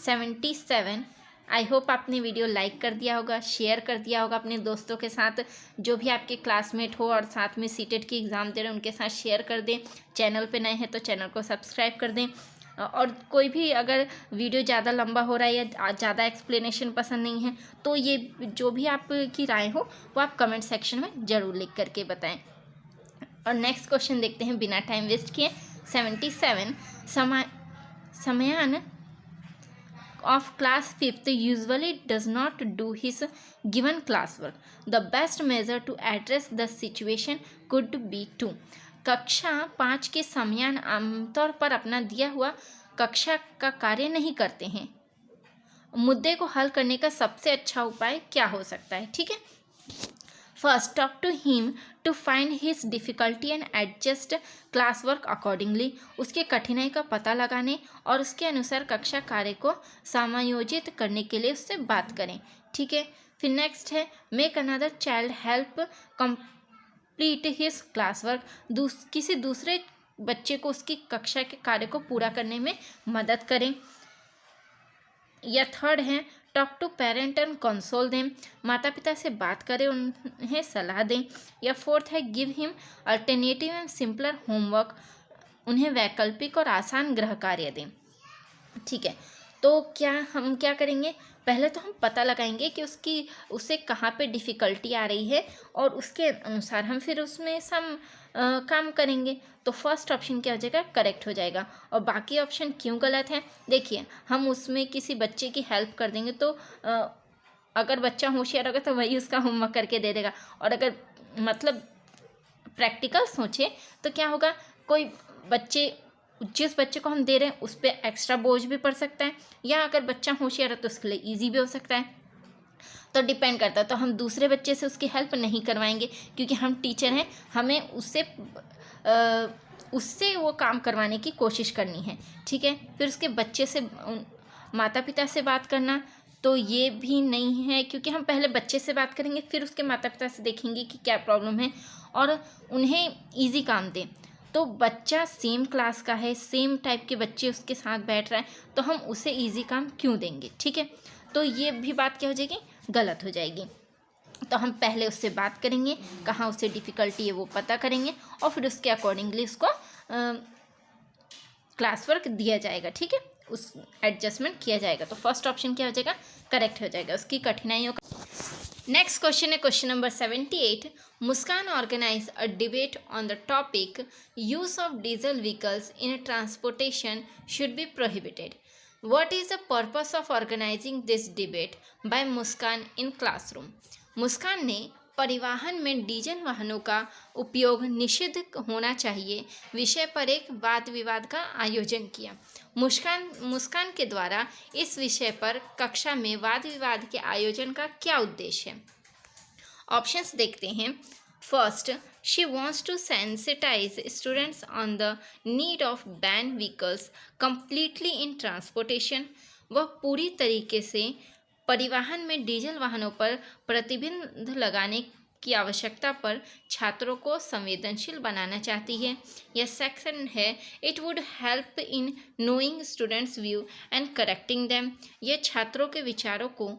77। आई होप आपने वीडियो लाइक कर दिया होगा, शेयर कर दिया होगा अपने दोस्तों के साथ, जो भी आपके क्लासमेट हो और साथ में सीटेट की एग्ज़ाम दे रहे हैं उनके साथ शेयर कर दें। चैनल पे नए हैं तो चैनल को सब्सक्राइब कर दें। और कोई भी अगर वीडियो ज़्यादा लंबा हो रहा है या ज़्यादा एक्सप्लेनेशन पसंद नहीं है, तो ये जो भी आपकी राय हो वो आप कमेंट सेक्शन में ज़रूर लिख करके बताएं। और नेक्स्ट क्वेश्चन देखते हैं बिना टाइम वेस्ट किए। 77, समयान of class 5th usually does not do his given classwork. The best measure to address the situation could be to, कक्षा 5 के समयान आमतौर पर अपना दिया हुआ कक्षा का कार्य नहीं करते हैं। मुद्दे को हल करने का सबसे अच्छा उपाय क्या हो सकता है, ठीक है। First, talk to him to find his difficulty and adjust class work accordingly, उसके कठिनाई का पता लगाने और उसके अनुसार कक्षा कार्य को समायोजित करने के लिए उससे बात करें, ठीक है। फिर नेक्स्ट है, make another child help complete his class work, किसी दूसरे बच्चे को उसकी कक्षा के कार्य को पूरा करने में मदद करें। या थर्ड है, talk to parent and console them, माता पिता से बात करें, उन्हें सलाह दें। या फोर्थ है, give him alternative and simpler homework, उन्हें वैकल्पिक और आसान गृह कार्य दें, ठीक है। तो हम क्या करेंगे, पहले तो हम पता लगाएंगे कि उसे कहाँ पे डिफ़िकल्टी आ रही है और उसके अनुसार हम फिर उसमें काम करेंगे। तो फर्स्ट ऑप्शन क्या हो जाएगा, करेक्ट हो जाएगा। और बाकी ऑप्शन क्यों गलत है, देखिए हम उसमें किसी बच्चे की हेल्प कर देंगे तो अगर बच्चा होशियार होगा तो वही उसका होमवर्क करके दे देगा। और अगर मतलब प्रैक्टिकल सोचे तो क्या होगा, जिस बच्चे को हम दे रहे हैं उस पर एक्स्ट्रा बोझ भी पड़ सकता है, या अगर बच्चा होशियार है तो उसके लिए ईजी भी हो सकता है। तो डिपेंड करता है। तो हम दूसरे बच्चे से उसकी हेल्प नहीं करवाएंगे, क्योंकि हम टीचर हैं, हमें उससे वो काम करवाने की कोशिश करनी है, ठीक है। फिर उसके बच्चे से माता पिता से बात करना तो ये भी नहीं है, क्योंकि हम पहले बच्चे से बात करेंगे फिर उसके माता पिता से देखेंगे कि क्या प्रॉब्लम है और उन्हें ईजी काम दें। तो बच्चा सेम क्लास का है, सेम टाइप के बच्चे उसके साथ बैठ रहा है, तो हम उसे ईजी काम क्यों देंगे, ठीक है। तो ये भी बात क्या हो जाएगी, गलत हो जाएगी। तो हम पहले उससे बात करेंगे, कहाँ उसे डिफ़िकल्टी है वो पता करेंगे और फिर उसके अकॉर्डिंगली उसको क्लास वर्क दिया जाएगा, ठीक है, उस एडजस्टमेंट किया जाएगा। तो फर्स्ट ऑप्शन क्या हो जाएगा, करेक्ट हो जाएगा, उसकी कठिनाइयों का। नेक्स्ट क्वेश्चन है question number 78। Muskan organise a debate on the topic use of diesel vehicles in transportation should be prohibited. What is the purpose of organizing this debate by Muskan in classroom? Muskan ने परिवहन में diesel वाहनों का उपयोग निषिद्ध होना चाहिए विषय पर एक वाद विवाद का आयोजन किया। मुस्कान के द्वारा इस विषय पर कक्षा में वाद विवाद के आयोजन का क्या उद्देश्य है? ऑप्शंस देखते हैं। First, she wants to sensitize students on the need of ban vehicles completely in transportation. वह पूरी तरीके से परिवहन में डीजल वाहनों पर प्रतिबंध लगाने की आवश्यकता पर छात्रों को संवेदनशील बनाना चाहती है। यह सेक्शन है, it would help in knowing students view and correcting them. यह छात्रों के विचारों को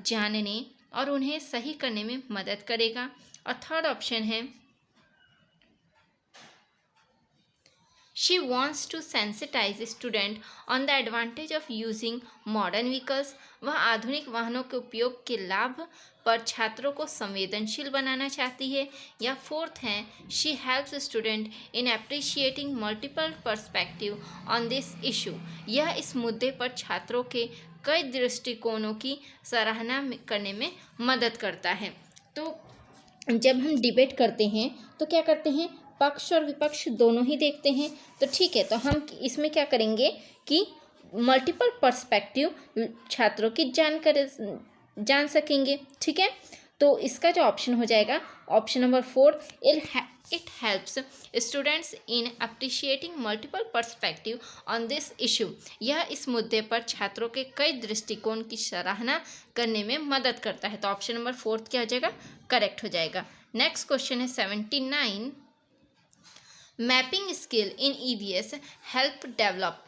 जानने और उन्हें सही करने में मदद करेगा। और थर्ड ऑप्शन है She wants to sensitize student on the advantage of using modern vehicles। वह आधुनिक वाहनों के उपयोग के लाभ पर छात्रों को संवेदनशील बनाना चाहती है। या फोर्थ है She helps student in appreciating multiple perspective on this issue। यह इस मुद्दे पर छात्रों के कई दृष्टिकोणों की सराहना करने में मदद करता है। तो जब हम डिबेट करते हैं तो क्या करते हैं, पक्ष और विपक्ष दोनों ही देखते हैं। तो ठीक है, तो हम इसमें क्या करेंगे कि मल्टीपल पर्सपेक्टिव छात्रों की जानकारी जान सकेंगे। ठीक है, तो इसका जो ऑप्शन हो जाएगा option number 4, it helps students in appreciating multiple perspective on this issue. यह इस मुद्दे पर छात्रों के कई दृष्टिकोण की सराहना करने में मदद करता है। तो ऑप्शन नंबर 4 क्या हो जाएगा, करेक्ट हो जाएगा। नेक्स्ट क्वेश्चन है 79, mapping skill in EVS help develop.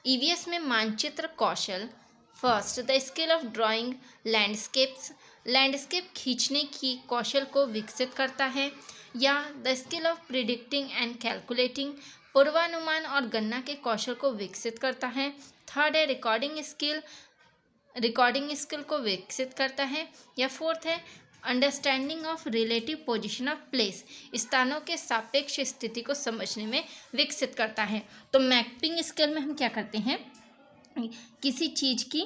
EVS में मानचित्र कौशल। First, the skill of drawing landscapes, landscape खींचने की कौशल को विकसित करता है। या the skill of predicting and calculating, पूर्वानुमान और गणना के कौशल को विकसित करता है। थर्ड है रिकॉर्डिंग स्किल को विकसित करता है। या फोर्थ है understanding of relative position of place, स्थानों के सापेक्ष स्थिति को समझने में विकसित करता है। तो मैपिंग स्किल में हम क्या करते हैं, किसी चीज़ की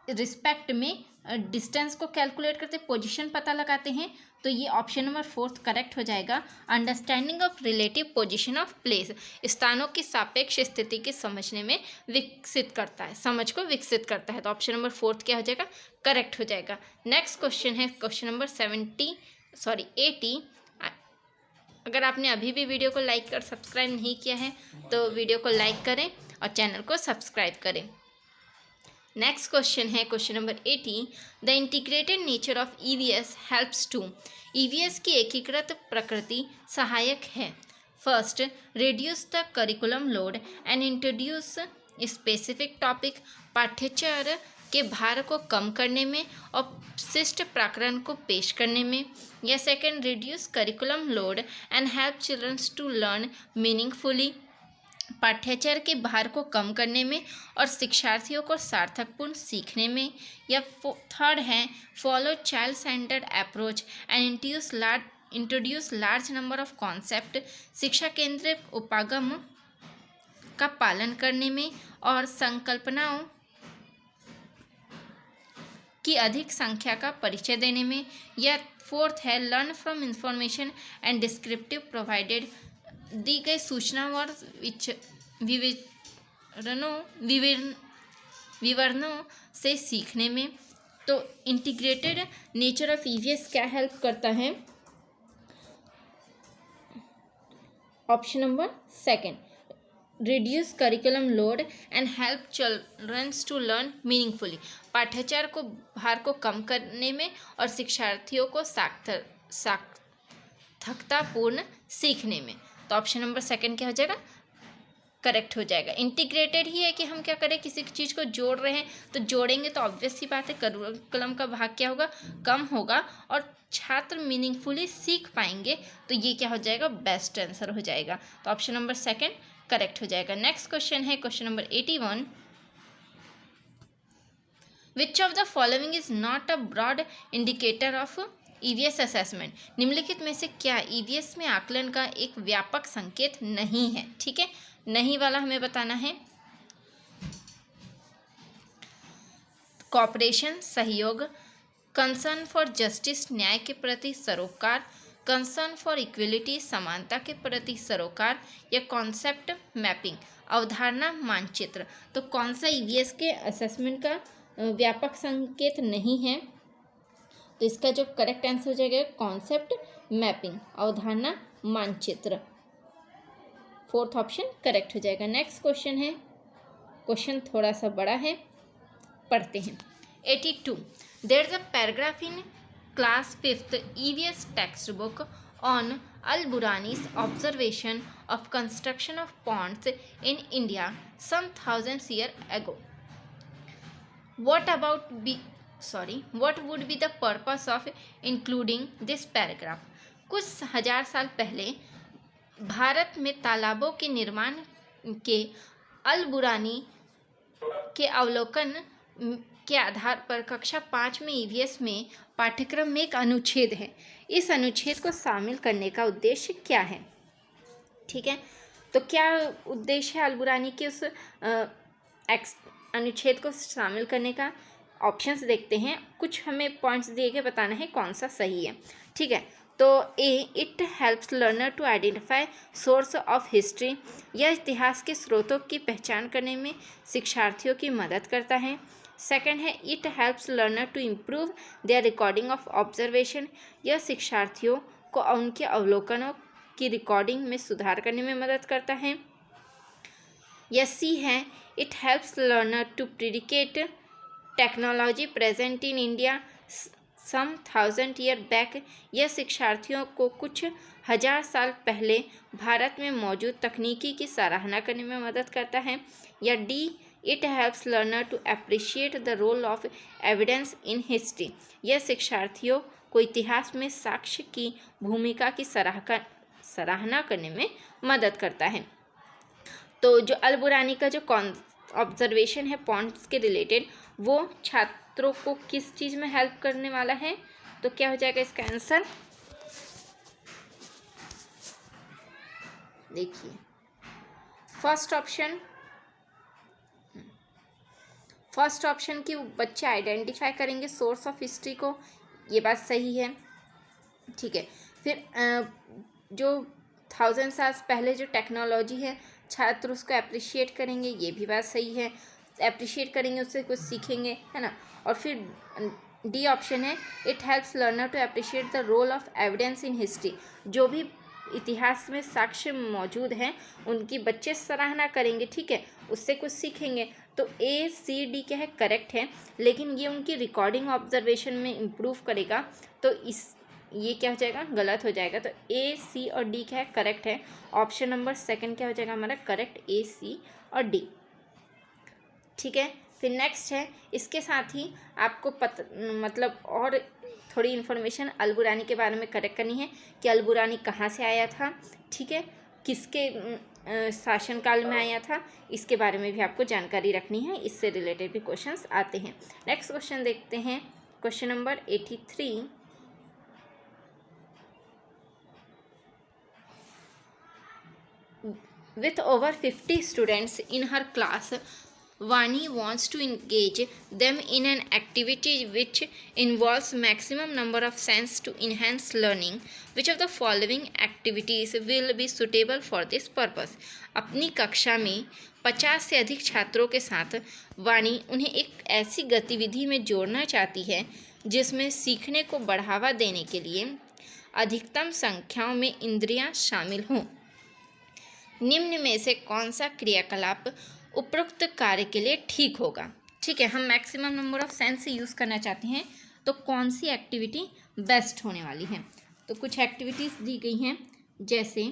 रिस्पेक्ट में डिस्टेंस को कैलकुलेट करते, पोजीशन पता लगाते हैं। तो ये ऑप्शन नंबर 4 करेक्ट हो जाएगा। Understanding of relative position of place, स्थानों की सापेक्ष स्थिति के समझने में विकसित करता है, समझ को विकसित करता है। तो ऑप्शन नंबर 4 क्या हो जाएगा, करेक्ट हो जाएगा। नेक्स्ट क्वेश्चन है क्वेश्चन नंबर 80। अगर आपने अभी भी वीडियो को लाइक कर सब्सक्राइब नहीं किया है तो वीडियो को लाइक करें और चैनल को सब्सक्राइब करें। नेक्स्ट क्वेश्चन है question number 80, the integrated nature of EVS helps to. EVS की एकीकृत प्रकृति सहायक है। First, reduce the curriculum load and introduce specific topic, पाठ्यचर्या के भार को कम करने में और विशिष्ट प्रकरण को पेश करने में। या second, reduce curriculum load and help childrens to learn meaningfully, पाठ्यचर्या के भार को कम करने में और शिक्षार्थियों को सार्थकपूर्ण सीखने में। या थर्ड है follow child centred approach and introduce large number of concept, शिक्षा केंद्रित उपागम का पालन करने में और संकल्पनाओं की अधिक संख्या का परिचय देने में। या फोर्थ है learn from information and descriptive provided, दी गई सूचना और विवरणों से सीखने में। तो इंटीग्रेटेड नेचर ऑफ ईवीएस क्या हेल्प करता है, option number 2, reduce curriculum load and help childrens to learn meaningfully, पाठ्यचर्या को भार को कम करने में और शिक्षार्थियों को सार्थकतापूर्ण सीखने में। तो ऑप्शन नंबर 2 क्या हो जाएगा, करेक्ट हो जाएगा। इंटीग्रेटेड ही है कि हम क्या करें, किसी चीज़ को जोड़ रहे हैं तो जोड़ेंगे तो ऑब्वियस सी बात है करिकुलम का भाग क्या होगा, कम होगा और छात्र मीनिंगफुली सीख पाएंगे। तो ये क्या हो जाएगा, बेस्ट आंसर हो जाएगा। तो ऑप्शन नंबर 2 करेक्ट हो जाएगा। नेक्स्ट क्वेश्चन है question number 81, which of the following is not a broad indicator of EVS assessment. निम्नलिखित में से क्या ईवीएस में आकलन का एक व्यापक संकेत नहीं है। ठीक है, नहीं वाला हमें बताना है। कॉपरेशन सहयोग, कंसर्न फॉर जस्टिस न्याय के प्रति सरोकार, कंसर्न फॉर इक्वलिटी समानता के प्रति सरोकार, या कॉन्सेप्ट मैपिंग अवधारणा मानचित्र। तो कौन सा ईवीएस के असेसमेंट का व्यापक संकेत नहीं है, तो इसका जो करेक्ट आंसर हो जाएगा कॉन्सेप्ट मैपिंग अवधारणा मानचित्र, 4th ऑप्शन करेक्ट हो जाएगा। नेक्स्ट क्वेश्चन है, क्वेश्चन थोड़ा सा बड़ा है, पढ़ते हैं। 82, there is a paragraph in class 5th EVS text book on Al Biruni's observation of construction of ponds in India some thousands years ago. what would be the purpose of including this paragraph? कुछ हजार साल पहले भारत में तालाबों के निर्माण के अल-बुरानी के अवलोकन के आधार पर कक्षा 5 में ईवीएस में पाठ्यक्रम में एक अनुच्छेद है। इस अनुच्छेद को शामिल करने का उद्देश्य क्या है? ठीक है, तो क्या उद्देश्य है अल-बुरानी के उस अनुच्छेद को शामिल करने का? ऑप्शंस देखते हैं, कुछ हमें पॉइंट्स दिए के बताना है कौन सा सही है। ठीक है, तो A, it helps learner to identify source of history, यह इतिहास के स्रोतों की पहचान करने में शिक्षार्थियों की मदद करता है। सेकंड है, it helps learner to improve their recording of observation, यह शिक्षार्थियों को उनके अवलोकनों की रिकॉर्डिंग में सुधार करने में मदद करता है। या सी है, it helps learner to predicate technology present in India some 1000 year back, यह शिक्षार्थियों को कुछ हजार साल पहले भारत में मौजूद तकनीकी की सराहना करने में मदद करता है। या D, it helps learner to appreciate the role of evidence in history, यह शिक्षार्थियों को इतिहास में साक्ष्य की भूमिका की सराहना करने में मदद करता है। तो जो अल-बुरानी का जो ऑब्जर्वेशन है पॉइंट्स के रिलेटेड, वो छात्रों को किस चीज़ में हेल्प करने वाला है? तो क्या हो जाएगा इसका आंसर? देखिए, फर्स्ट ऑप्शन की बच्चे आइडेंटिफाई करेंगे सोर्स ऑफ हिस्ट्री को, ये बात सही है। ठीक है, फिर जो 1000 साल पहले जो टेक्नोलॉजी है छात्र उसको अप्रिशिएट करेंगे, ये भी बात सही है। अप्रिशिएट करेंगे, उससे कुछ सीखेंगे, है ना। और फिर डी ऑप्शन है, it helps learner to appreciate the role of evidence in history, जो भी इतिहास में साक्ष्य मौजूद हैं उनकी बच्चे सराहना करेंगे। ठीक है, उससे कुछ सीखेंगे। तो ए सी डी क्या है? करेक्ट है, लेकिन ये उनकी रिकॉर्डिंग ऑब्जर्वेशन में इम्प्रूव करेगा, तो ये क्या हो जाएगा? गलत हो जाएगा। तो ए सी और डी क्या है? करेक्ट है। ऑप्शन नंबर सेकंड क्या हो जाएगा हमारा? करेक्ट, ए सी और डी। ठीक है, फिर नेक्स्ट है, इसके साथ ही आपको मतलब और थोड़ी इन्फॉर्मेशन अल-बुरानी के बारे में करेक्ट करनी है कि अल-बुरानी कहाँ से आया था। ठीक है, किसके शासनकाल में आया था, इसके बारे में भी आपको जानकारी रखनी है, इससे रिलेटेड भी क्वेश्चंस आते हैं। नेक्स्ट क्वेश्चन देखते हैं, question number 83। With over 50 students in her class, Vani wants to engage them in an activity which involves maximum number of sense to enhance learning. Which of the following activities will be suitable for this purpose? अपनी कक्षा में 50 से अधिक छात्रों के साथ वाणी उन्हें एक ऐसी गतिविधि में जोड़ना चाहती है जिसमें सीखने को बढ़ावा देने के लिए अधिकतम संख्याओं में इंद्रियां शामिल हों। निम्न में से कौन सा क्रियाकलाप उपरोक्त कार्य के लिए ठीक होगा? ठीक है, हम maximum number of sense use करना चाहते हैं, तो कौन सी एक्टिविटी बेस्ट होने वाली है? तो कुछ एक्टिविटीज़ दी गई हैं, जैसे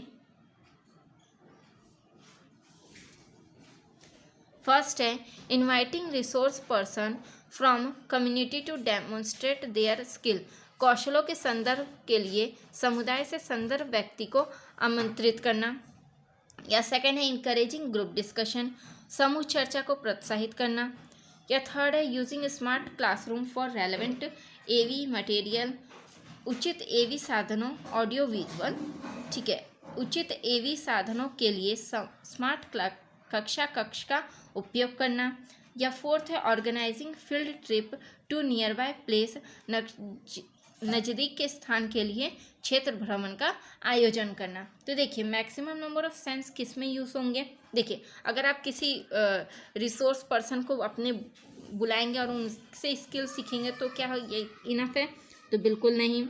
फर्स्ट है, inviting resource person from community to demonstrate their skill, कौशलों के संदर्भ के लिए समुदाय से संदर्भ व्यक्ति को आमंत्रित करना। या सेकंड है, इनकरेजिंग ग्रुप डिस्कशन, समूह चर्चा को प्रोत्साहित करना। या थर्ड है, using smart classroom for relevant AV material, उचित एवी साधनों ऑडियो विजुअल। ठीक है, उचित एवी साधनों के लिए स्मार्ट कक्ष का उपयोग करना। या फोर्थ है, organising field trip to nearby place, नज़दीक के स्थान के लिए क्षेत्र भ्रमण का आयोजन करना। तो देखिए, मैक्सिमम नंबर ऑफ सेंस किस में यूज़ होंगे? देखिए, अगर आप किसी रिसोर्स पर्सन को अपने बुलाएंगे और उनसे स्किल सीखेंगे तो क्या ये इनफ है? तो बिल्कुल नहीं,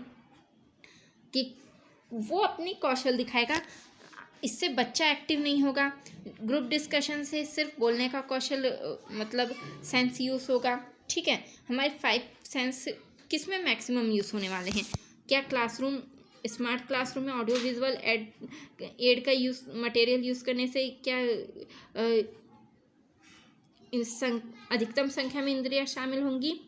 कि वो अपनी कौशल दिखाएगा, इससे बच्चा एक्टिव नहीं होगा। ग्रुप डिस्कशन से सिर्फ बोलने का कौशल मतलब सेंस यूज़ होगा। ठीक है, हमारे 5 सेंस किस में मैक्सिमम यूज़ होने वाले हैं? क्या क्लासरूम, स्मार्ट क्लासरूम में ऑडियो विजुअल एड का यूज़, मटेरियल यूज़ करने से क्या अधिकतम संख्या में इंद्रियां शामिल होंगी,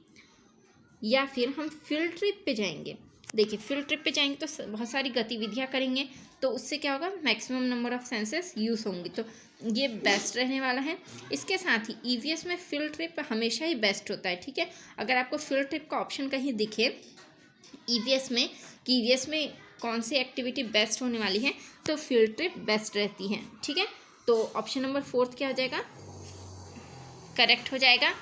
या फिर हम फील्ड ट्रिप पे जाएंगे। देखिए, फील्ड ट्रिप पे जाएंगे तो बहुत सारी गतिविधियां करेंगे, तो उससे क्या होगा, maximum number of senses use होंगी, तो ये बेस्ट रहने वाला है। इसके साथ ही ईवीएस में फील्ड ट्रिप हमेशा ही बेस्ट होता है, ठीक है। अगर आपको फील्ड ट्रिप का ऑप्शन कहीं दिखे ईवीएस में कि ईवीएस में कौन सी एक्टिविटी बेस्ट होने वाली है, तो फील्ड ट्रिप बेस्ट रहती है, ठीक है। तो ऑप्शन नंबर 4 क्या हो जाएगा, करेक्ट हो जाएगा।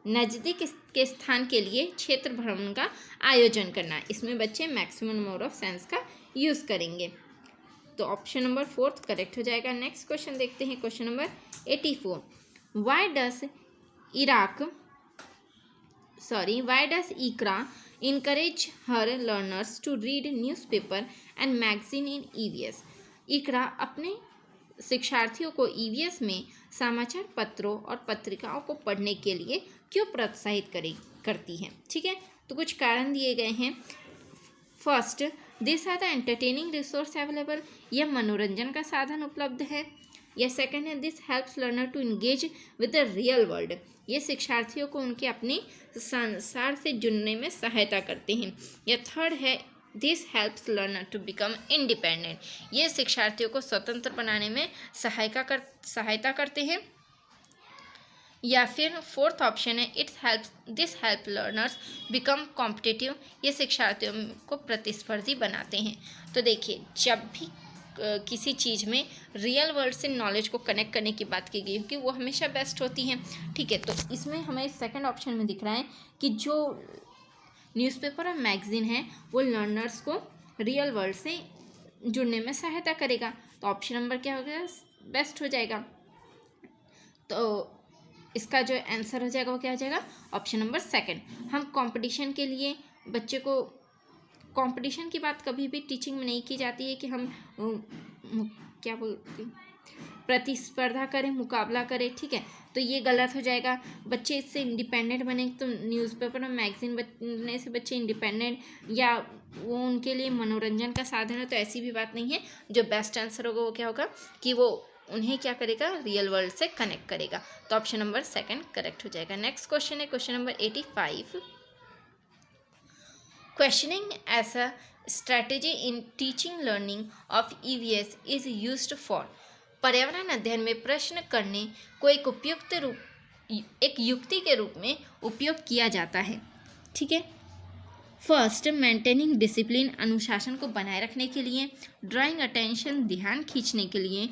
नज़दीक के स्थान के लिए क्षेत्र भ्रमण का आयोजन करना, इसमें बच्चे मैक्सिमम नंबर ऑफ सेंस का यूज़ करेंगे, तो ऑप्शन नंबर 4 करेक्ट हो जाएगा। नेक्स्ट क्वेश्चन देखते हैं, question number 84। Why does Iqra encourage her learners to read newspaper and magazine in EVS? इकरा अपने शिक्षार्थियों को ईवीएस में समाचार पत्रों और पत्रिकाओं को पढ़ने के लिए क्यों प्रोत्साहित करती है, ठीक है। तो कुछ कारण दिए गए हैं। First, this are the entertaining resource available, यह मनोरंजन का साधन उपलब्ध है। या सेकंड है, this helps learner to engage with the real world, ये शिक्षार्थियों को उनके अपने संसार से जुड़ने में सहायता करते हैं। या थर्ड है, this helps learner to become independent, ये शिक्षार्थियों को स्वतंत्र बनाने में सहायता करते हैं। या फिर फोर्थ ऑप्शन है, this help learners become competitive, ये शिक्षार्थियों को प्रतिस्पर्धी बनाते हैं। तो देखिए, जब भी किसी चीज़ में रियल वर्ल्ड से नॉलेज को कनेक्ट करने की बात की गई कि वो हमेशा बेस्ट होती हैं, ठीक है। तो इसमें हमें सेकंड ऑप्शन में दिख रहा है कि जो न्यूज़पेपर और मैगजीन है वो लर्नर्स को रियल वर्ल्ड से जुड़ने में सहायता करेगा, तो ऑप्शन नंबर क्या हो गया, बेस्ट हो जाएगा। तो इसका जो आंसर हो जाएगा वो क्या हो जाएगा, ऑप्शन नंबर सेकंड। हम कंपटीशन के लिए बच्चे को, कंपटीशन की बात कभी भी टीचिंग में नहीं की जाती है कि हम क्या बोलते हैं, प्रतिस्पर्धा करें, मुकाबला करें, ठीक है। तो ये गलत हो जाएगा। बच्चे इससे इंडिपेंडेंट बने, तो न्यूज़पेपर और मैगजीन बनने से बच्चे इंडिपेंडेंट या वो उनके लिए मनोरंजन का साधन है, तो ऐसी भी बात नहीं है। जो बेस्ट आंसर होगा वो क्या होगा कि वो उन्हें क्या करेगा, रियल वर्ल्ड से कनेक्ट करेगा, तो ऑप्शन नंबर सेकंड करेक्ट हो जाएगा। नेक्स्ट क्वेश्चन है question number 85। Questioning as a strategy in teaching learning of EVS is used for, पर्यावरण अध्ययन में प्रश्न करने को एक युक्ति के रूप में उपयोग किया जाता है, ठीक है। फर्स्ट, मेंटेनिंग डिसिप्लिन, अनुशासन को बनाए रखने के लिए। ड्राइंग अटेंशन, ध्यान खींचने के लिए।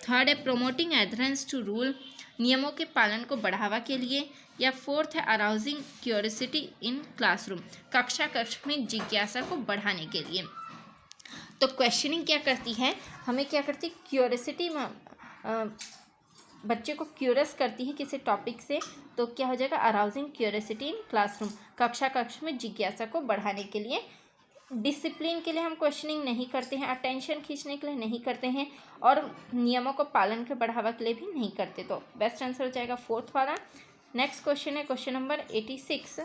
थर्ड है प्रोमोटिंग एडहेरेंस टू रूल, नियमों के पालन को बढ़ावा के लिए। या फोर्थ है अराउजिंग क्यूरियोसिटी इन क्लासरूम, कक्ष में जिज्ञासा को बढ़ाने के लिए। तो क्वेश्चनिंग क्या करती है, हमें क्या करती है, क्यूरियोसिटी में बच्चे को क्यूरियस करती है किसी टॉपिक से, तो क्या हो जाएगा, अराउजिंग क्यूरियोसिटी इन क्लासरूम, कक्ष में जिज्ञासा को बढ़ाने के लिए। डिसिप्लिन के लिए हम क्वेश्चनिंग नहीं करते हैं, अटेंशन खींचने के लिए नहीं करते हैं, और नियमों को पालन के बढ़ावा के लिए भी नहीं करते, तो बेस्ट आंसर हो जाएगा फोर्थ वाला। नेक्स्ट क्वेश्चन है question number 86।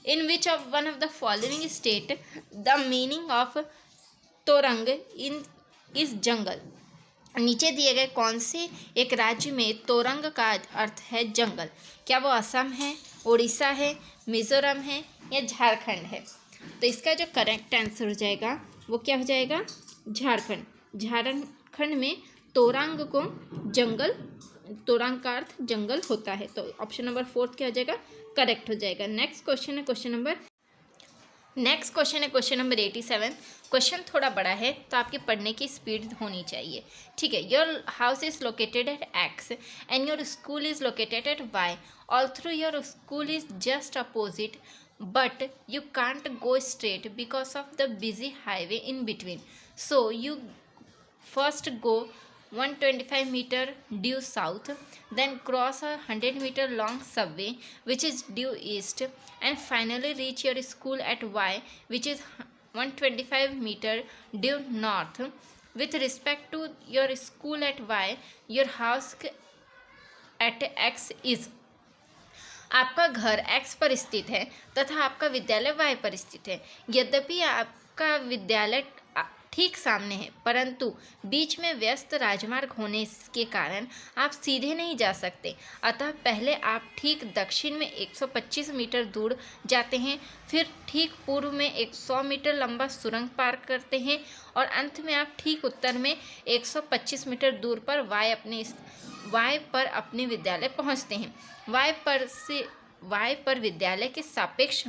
In which of one of the following state the meaning of तोरंग इन इस जंगल, नीचे दिए गए कौन से एक राज्य में तोरंग का अर्थ है जंगल, क्या वो असम है, उड़ीसा है, मिजोरम है या झारखंड है। तो इसका जो करेक्ट आंसर हो जाएगा वो क्या हो जाएगा, झारखंड। झारखंड में तोरंग को जंगल, तोरंग का अर्थ जंगल होता है, तो ऑप्शन नंबर फोर्थ क्या हो जाएगा, करेक्ट हो जाएगा। नेक्स्ट क्वेश्चन है क्वेश्चन नंबर 87। क्वेश्चन थोड़ा बड़ा है तो आपकी पढ़ने की स्पीड होनी चाहिए, ठीक है। Your house is located at X and your school is located at Y, although your school is just opposite but you can't go straight because of the busy highway in between, so you first go 125 meter due south, then cross a 100 meter long subway which is due east, and finally reach your school at y which is 125 meter due north. With respect to your school at y, your house at x is, आपका घर x पर स्थित है तथा आपका विद्यालय y पर स्थित है। यद्यपि आपका विद्यालय ठीक सामने है, परंतु बीच में व्यस्त राजमार्ग होने के कारण आप सीधे नहीं जा सकते। अतः पहले आप ठीक दक्षिण में 125 मीटर दूर जाते हैं, फिर ठीक पूर्व में 100 मीटर लंबा सुरंग पार करते हैं और अंत में आप ठीक उत्तर में 125 मीटर दूर पर वाय पर अपने विद्यालय पहुंचते हैं। वाय पर विद्यालय के सापेक्ष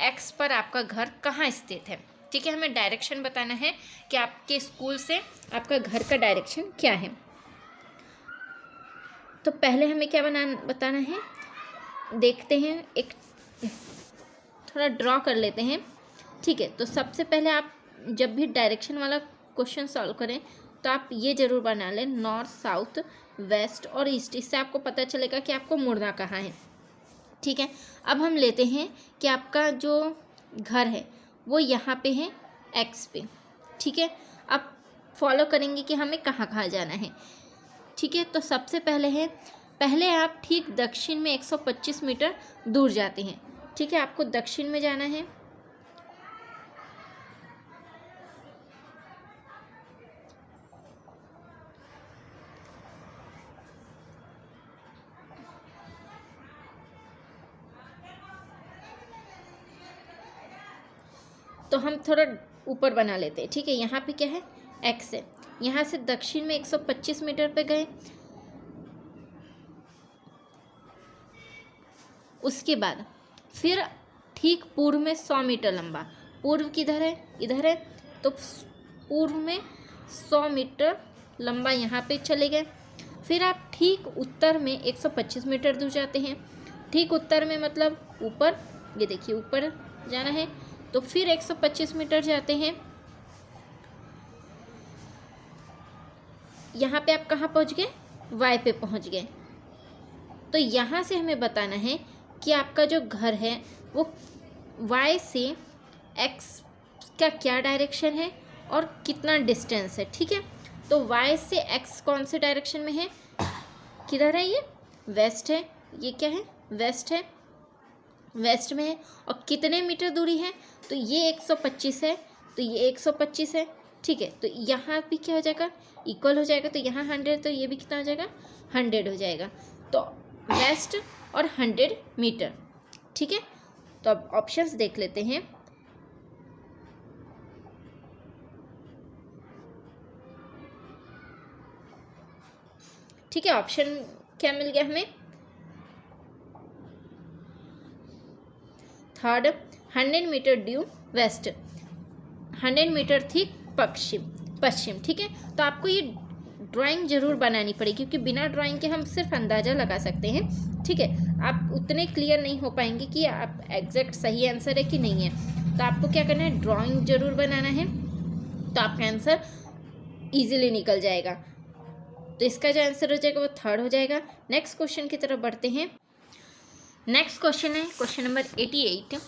एक्स पर आपका घर कहाँ स्थित है। ठीक है, हमें डायरेक्शन बताना है कि आपके स्कूल से आपका घर का डायरेक्शन क्या है। तो पहले हमें क्या बताना है, देखते हैं, एक थोड़ा ड्रॉ कर लेते हैं। ठीक है, तो सबसे पहले आप जब भी डायरेक्शन वाला क्वेश्चन सॉल्व करें तो आप ये ज़रूर बना लें नॉर्थ, साउथ, वेस्ट और ईस्ट। इससे आपको पता चलेगा कि आपको मुड़ना कहाँ है। ठीक है, अब हम लेते हैं कि आपका जो घर है वो यहाँ पे है एक्स पे। ठीक है, अब फॉलो करेंगे कि हमें कहाँ कहाँ जाना है। ठीक है, तो सबसे पहले आप ठीक दक्षिण में 125 मीटर दूर जाते हैं। ठीक है, आपको दक्षिण में जाना है। तो हम थोड़ा ऊपर बना लेते हैं। ठीक है, यहाँ पे क्या है, एक्स है। यहाँ से दक्षिण में 125 मीटर पे गए, उसके बाद फिर ठीक पूर्व में 100 मीटर लंबा, पूर्व किधर है, इधर है, तो पूर्व में 100 मीटर लंबा यहाँ पे चले गए। फिर आप ठीक उत्तर में 125 मीटर दूर जाते हैं। ठीक उत्तर में मतलब ऊपर, ये देखिए ऊपर जाना है, तो फिर 125 मीटर जाते हैं। यहाँ पे आप कहाँ पहुँच गए, वाई पे पहुँच गए। तो यहाँ से हमें बताना है कि आपका जो घर है वो वाई से एक्स का क्या डायरेक्शन है और कितना डिस्टेंस है। ठीक है, तो वाई से एक्स कौन से डायरेक्शन में है, किधर है, ये वेस्ट है, ये क्या है, वेस्ट है, वेस्ट में है। और कितने मीटर दूरी है, तो ये 125 है, तो ये 125 है। ठीक है, तो यहाँ भी क्या हो जाएगा, इक्वल हो जाएगा, तो यहाँ 100, तो ये भी कितना हो जाएगा, 100 हो जाएगा। तो वेस्ट और 100 मीटर। ठीक है, तो अब ऑप्शंस देख लेते हैं। ठीक है, ऑप्शन क्या मिल गया हमें, third 100 metre due west, 100 metre थी पश्चिम। ठीक है, तो आपको ये ड्राइंग जरूर बनानी पड़ेगी, क्योंकि बिना ड्राइंग के हम सिर्फ अंदाज़ा लगा सकते हैं। ठीक है, आप उतने क्लियर नहीं हो पाएंगे कि आप एग्जैक्ट सही आंसर है कि नहीं है। तो आपको क्या करना है, ड्राइंग जरूर बनाना है, तो आपका आंसर ईजिली निकल जाएगा। तो इसका जो आंसर हो जाएगा वो थर्ड हो जाएगा। नेक्स्ट क्वेश्चन की तरफ बढ़ते हैं। नेक्स्ट क्वेश्चन है question number 88।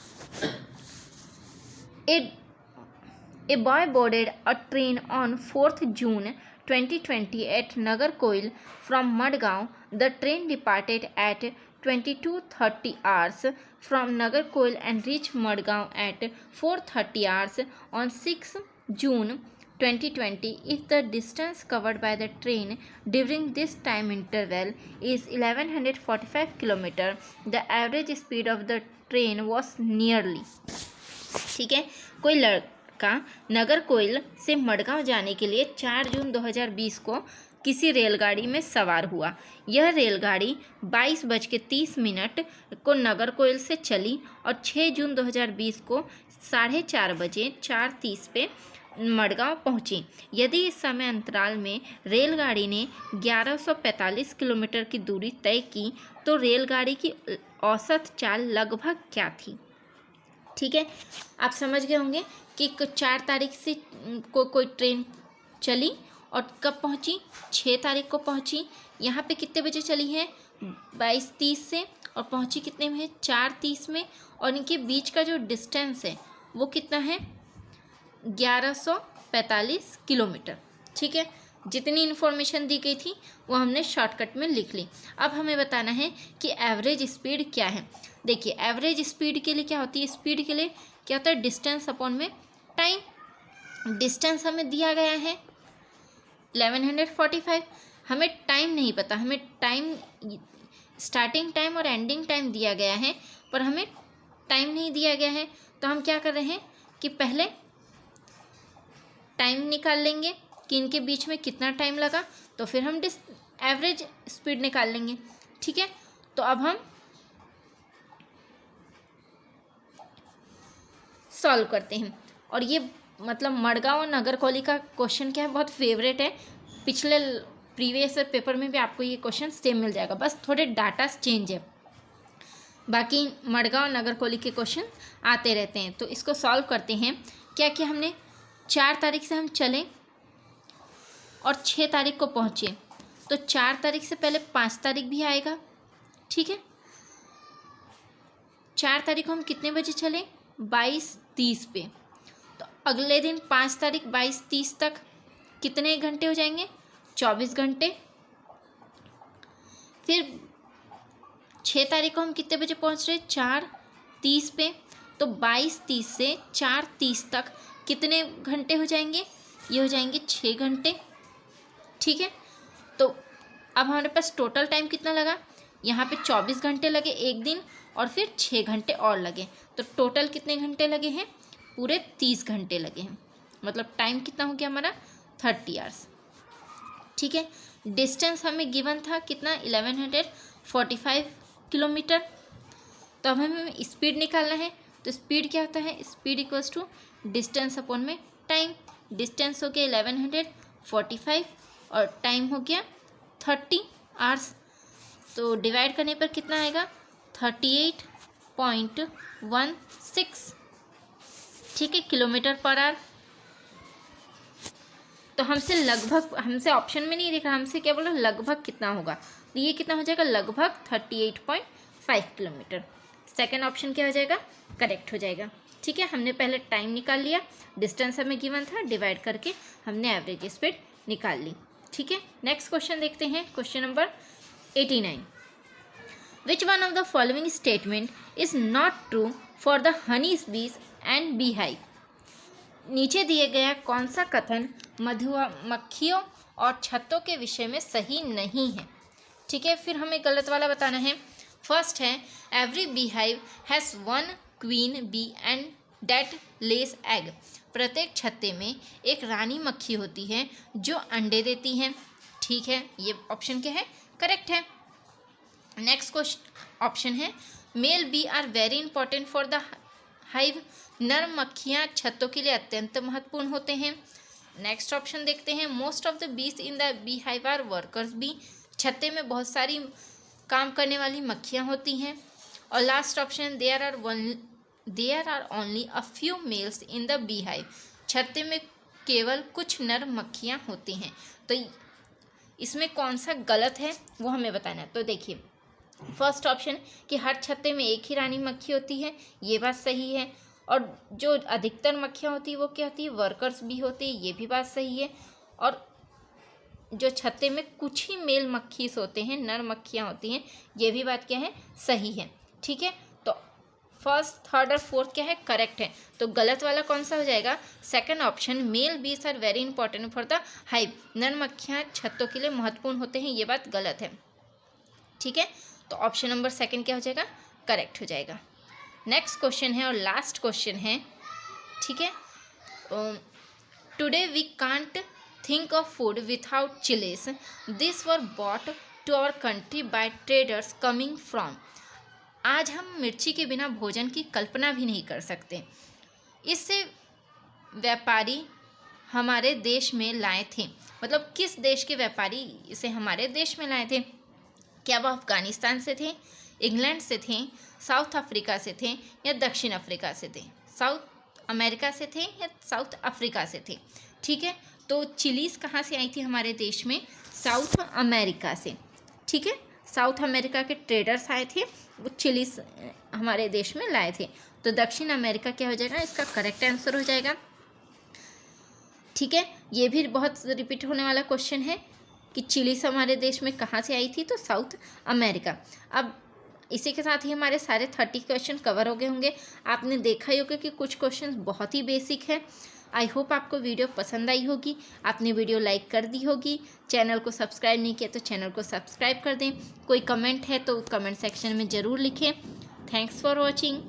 A boy boarded a train on 4th June 2020 at Nagarkoil from Madgaon. The train departed at 22:30 hours from Nagarkoil and reached Madgaon at 4:30 hours on 6 June 2020. If the distance covered by the train during this time interval is 1145 km, the average speed of the train was nearly। ठीक है, कोई लड़का नागरकोइल से मडगांव जाने के लिए 4 जून 2020 को किसी रेलगाड़ी में सवार हुआ। यह रेलगाड़ी 22:30 को नागरकोइल से चली और 6 जून 2020 को 4:30 बजे 4:30 पे मडगांव पहुंची। यदि इस समय अंतराल में रेलगाड़ी ने 1145 किलोमीटर की दूरी तय की तो रेलगाड़ी की औसत चाल लगभग क्या थी। ठीक है, आप समझ गए होंगे कि 4 तारीख से कोई ट्रेन चली और कब पहुंची, 6 तारीख को पहुंची। यहाँ पे कितने बजे चली है, 22:30 से, और पहुंची कितने में है, 4:30 में। और इनके बीच का जो डिस्टेंस है वो कितना है, 1145 किलोमीटर। ठीक है, जितनी इन्फॉर्मेशन दी गई थी वो हमने शॉर्टकट में लिख ली। अब हमें बताना है कि एवरेज स्पीड क्या है। देखिए, एवरेज स्पीड के लिए क्या होती है, स्पीड के लिए क्या होता है, डिस्टेंस अपॉन में टाइम। डिस्टेंस हमें दिया गया है 1145, हमें टाइम नहीं पता, हमें टाइम स्टार्टिंग टाइम और एंडिंग टाइम दिया गया है पर हमें टाइम नहीं दिया गया है। तो हम क्या कर रहे हैं कि पहले टाइम निकाल लेंगे कि इनके बीच में कितना टाइम लगा, तो फिर हम एवरेज स्पीड निकाल लेंगे। ठीक है, तो अब हम सॉल्व करते हैं। और ये मतलब मडगांव और नगरकोलिका क्वेश्चन क्या है, बहुत फेवरेट है। पिछले प्रीवियस पेपर में भी आपको ये क्वेश्चन सेम मिल जाएगा, बस थोड़े डाटा चेंज है। बाकी मडगांव और नगरकोलिका के क्वेश्चन आते रहते हैं। तो इसको सॉल्व करते हैं। क्या किया हमने, 4 तारीख से हम चलें और 6 तारीख को पहुँचे, तो 4 तारीख से पहले 5 तारीख भी आएगा। ठीक है, 4 तारीख को हम कितने बजे चले, 22:30 पे। तो अगले दिन 5 तारीख 22:30 तक कितने घंटे हो जाएंगे, 24 घंटे। फिर 6 तारीख को हम कितने बजे पहुंच रहे, 4:30 पे। तो 22:30 से 4:30 तक कितने घंटे हो जाएंगे, ये हो जाएंगे 6 घंटे। ठीक है, तो अब हमारे पास टोटल टाइम कितना लगा, यहाँ पे 24 घंटे लगे एक दिन और फिर 6 घंटे और लगे, तो टोटल कितने घंटे लगे हैं, पूरे 30 घंटे लगे हैं। मतलब टाइम कितना हो गया हमारा, 30 आवर्स। ठीक है, डिस्टेंस हमें गिवन था कितना, 1145 किलोमीटर। तो अब हमें स्पीड निकालना है। तो स्पीड क्या होता है, speed equals to distance upon में टाइम। डिस्टेंस हो गया 1145 और टाइम हो गया 30 आवर्स। तो डिवाइड करने पर कितना आएगा, 38.16। ठीक है, किलोमीटर पर आवर। तो हमसे ऑप्शन में नहीं दिखा, हमसे क्या बोला, लगभग कितना होगा। तो ये कितना हो जाएगा, लगभग 38.5 किलोमीटर। सेकेंड ऑप्शन क्या हो जाएगा, करेक्ट हो जाएगा। ठीक है, हमने पहले टाइम निकाल लिया, डिस्टेंस हमें गिवन था, डिवाइड करके हमने एवरेज स्पीड निकाल ली। ठीक है, नेक्स्ट क्वेश्चन देखते हैं, question number 89। Which one of the following statement is not true for the honey bees and beehive? नीचे दिए गया कौन सा कथन मधुमक्खियों और छत्तों के विषय में सही नहीं है। ठीक है, फिर हमें गलत वाला बताना है। फर्स्ट है, every beehive has one queen bee and that lays egg. प्रत्येक छत्ते में एक रानी मक्खी होती है जो अंडे देती हैं। ठीक है, ये ऑप्शन क्या है, करेक्ट है। नेक्स्ट क्वेश्चन ऑप्शन है, male bee are very important for the hive. नर मक्खियाँ छत्तों के लिए अत्यंत महत्वपूर्ण होते हैं। नेक्स्ट ऑप्शन देखते हैं, most of the bees in the beehive are workers bee. छत्ते में बहुत सारी काम करने वाली मक्खियाँ होती हैं। और last option, there are only a few males in the beehive. छत्ते में केवल कुछ नर मक्खियाँ होती हैं। तो इसमें कौन सा गलत है वो हमें बताना है। तो देखिए, फर्स्ट ऑप्शन कि हर छत्ते में एक ही रानी मक्खी होती है, ये बात सही है। और जो अधिकतर मक्खियाँ होती है वो क्या होती है, वर्कर्स भी होती है, ये भी बात सही है। और जो छत्ते में कुछ ही मेल मक्खी होते हैं, नर मक्खियाँ होती हैं, ये भी बात क्या है, सही है। ठीक है, तो फर्स्ट, थर्ड और फोर्थ क्या है, करेक्ट है। तो गलत वाला कौन सा हो जाएगा, second option, male bees are very important for the hive. नर मक्खियाँ छत्तों के लिए महत्वपूर्ण होते हैं, ये बात गलत है। ठीक है, तो ऑप्शन नंबर सेकंड क्या हो जाएगा, करेक्ट हो जाएगा। नेक्स्ट क्वेश्चन है और लास्ट क्वेश्चन है। ठीक है, today we can't think of food without chillies. This were brought to our country by traders coming from. आज हम मिर्ची के बिना भोजन की कल्पना भी नहीं कर सकते। इससे व्यापारी हमारे देश में लाए थे। मतलब किस देश के व्यापारी इसे हमारे देश में लाए थे, क्या वह अफ़गानिस्तान से थे, इंग्लैंड से थे, साउथ अफ्रीका से थे या दक्षिण अफ्रीका से थे, साउथ अमेरिका से थे या साउथ अफ्रीका से थे। ठीक है, तो चिलीज़ कहाँ से आई थी हमारे देश में, साउथ अमेरिका से। ठीक है, साउथ अमेरिका के ट्रेडर्स आए थे, वो चिलीज़ हमारे देश में लाए थे। तो दक्षिण अमेरिका क्या हो जाएगा, इसका करेक्ट आंसर हो जाएगा। ठीक है, ये भी बहुत रिपीट होने वाला क्वेश्चन है कि चिलीज़ हमारे देश में कहाँ से आई थी, तो साउथ अमेरिका। अब इसी के साथ ही हमारे सारे 30 क्वेश्चन कवर हो गए होंगे। आपने देखा ही होगा कि कुछ क्वेश्चन बहुत ही बेसिक है, आई होप आपको वीडियो पसंद आई होगी, आपने वीडियो लाइक कर दी होगी। चैनल को सब्सक्राइब नहीं किया तो चैनल को सब्सक्राइब कर दें। कोई कमेंट है तो कमेंट सेक्शन में ज़रूर लिखें। Thanks for watching.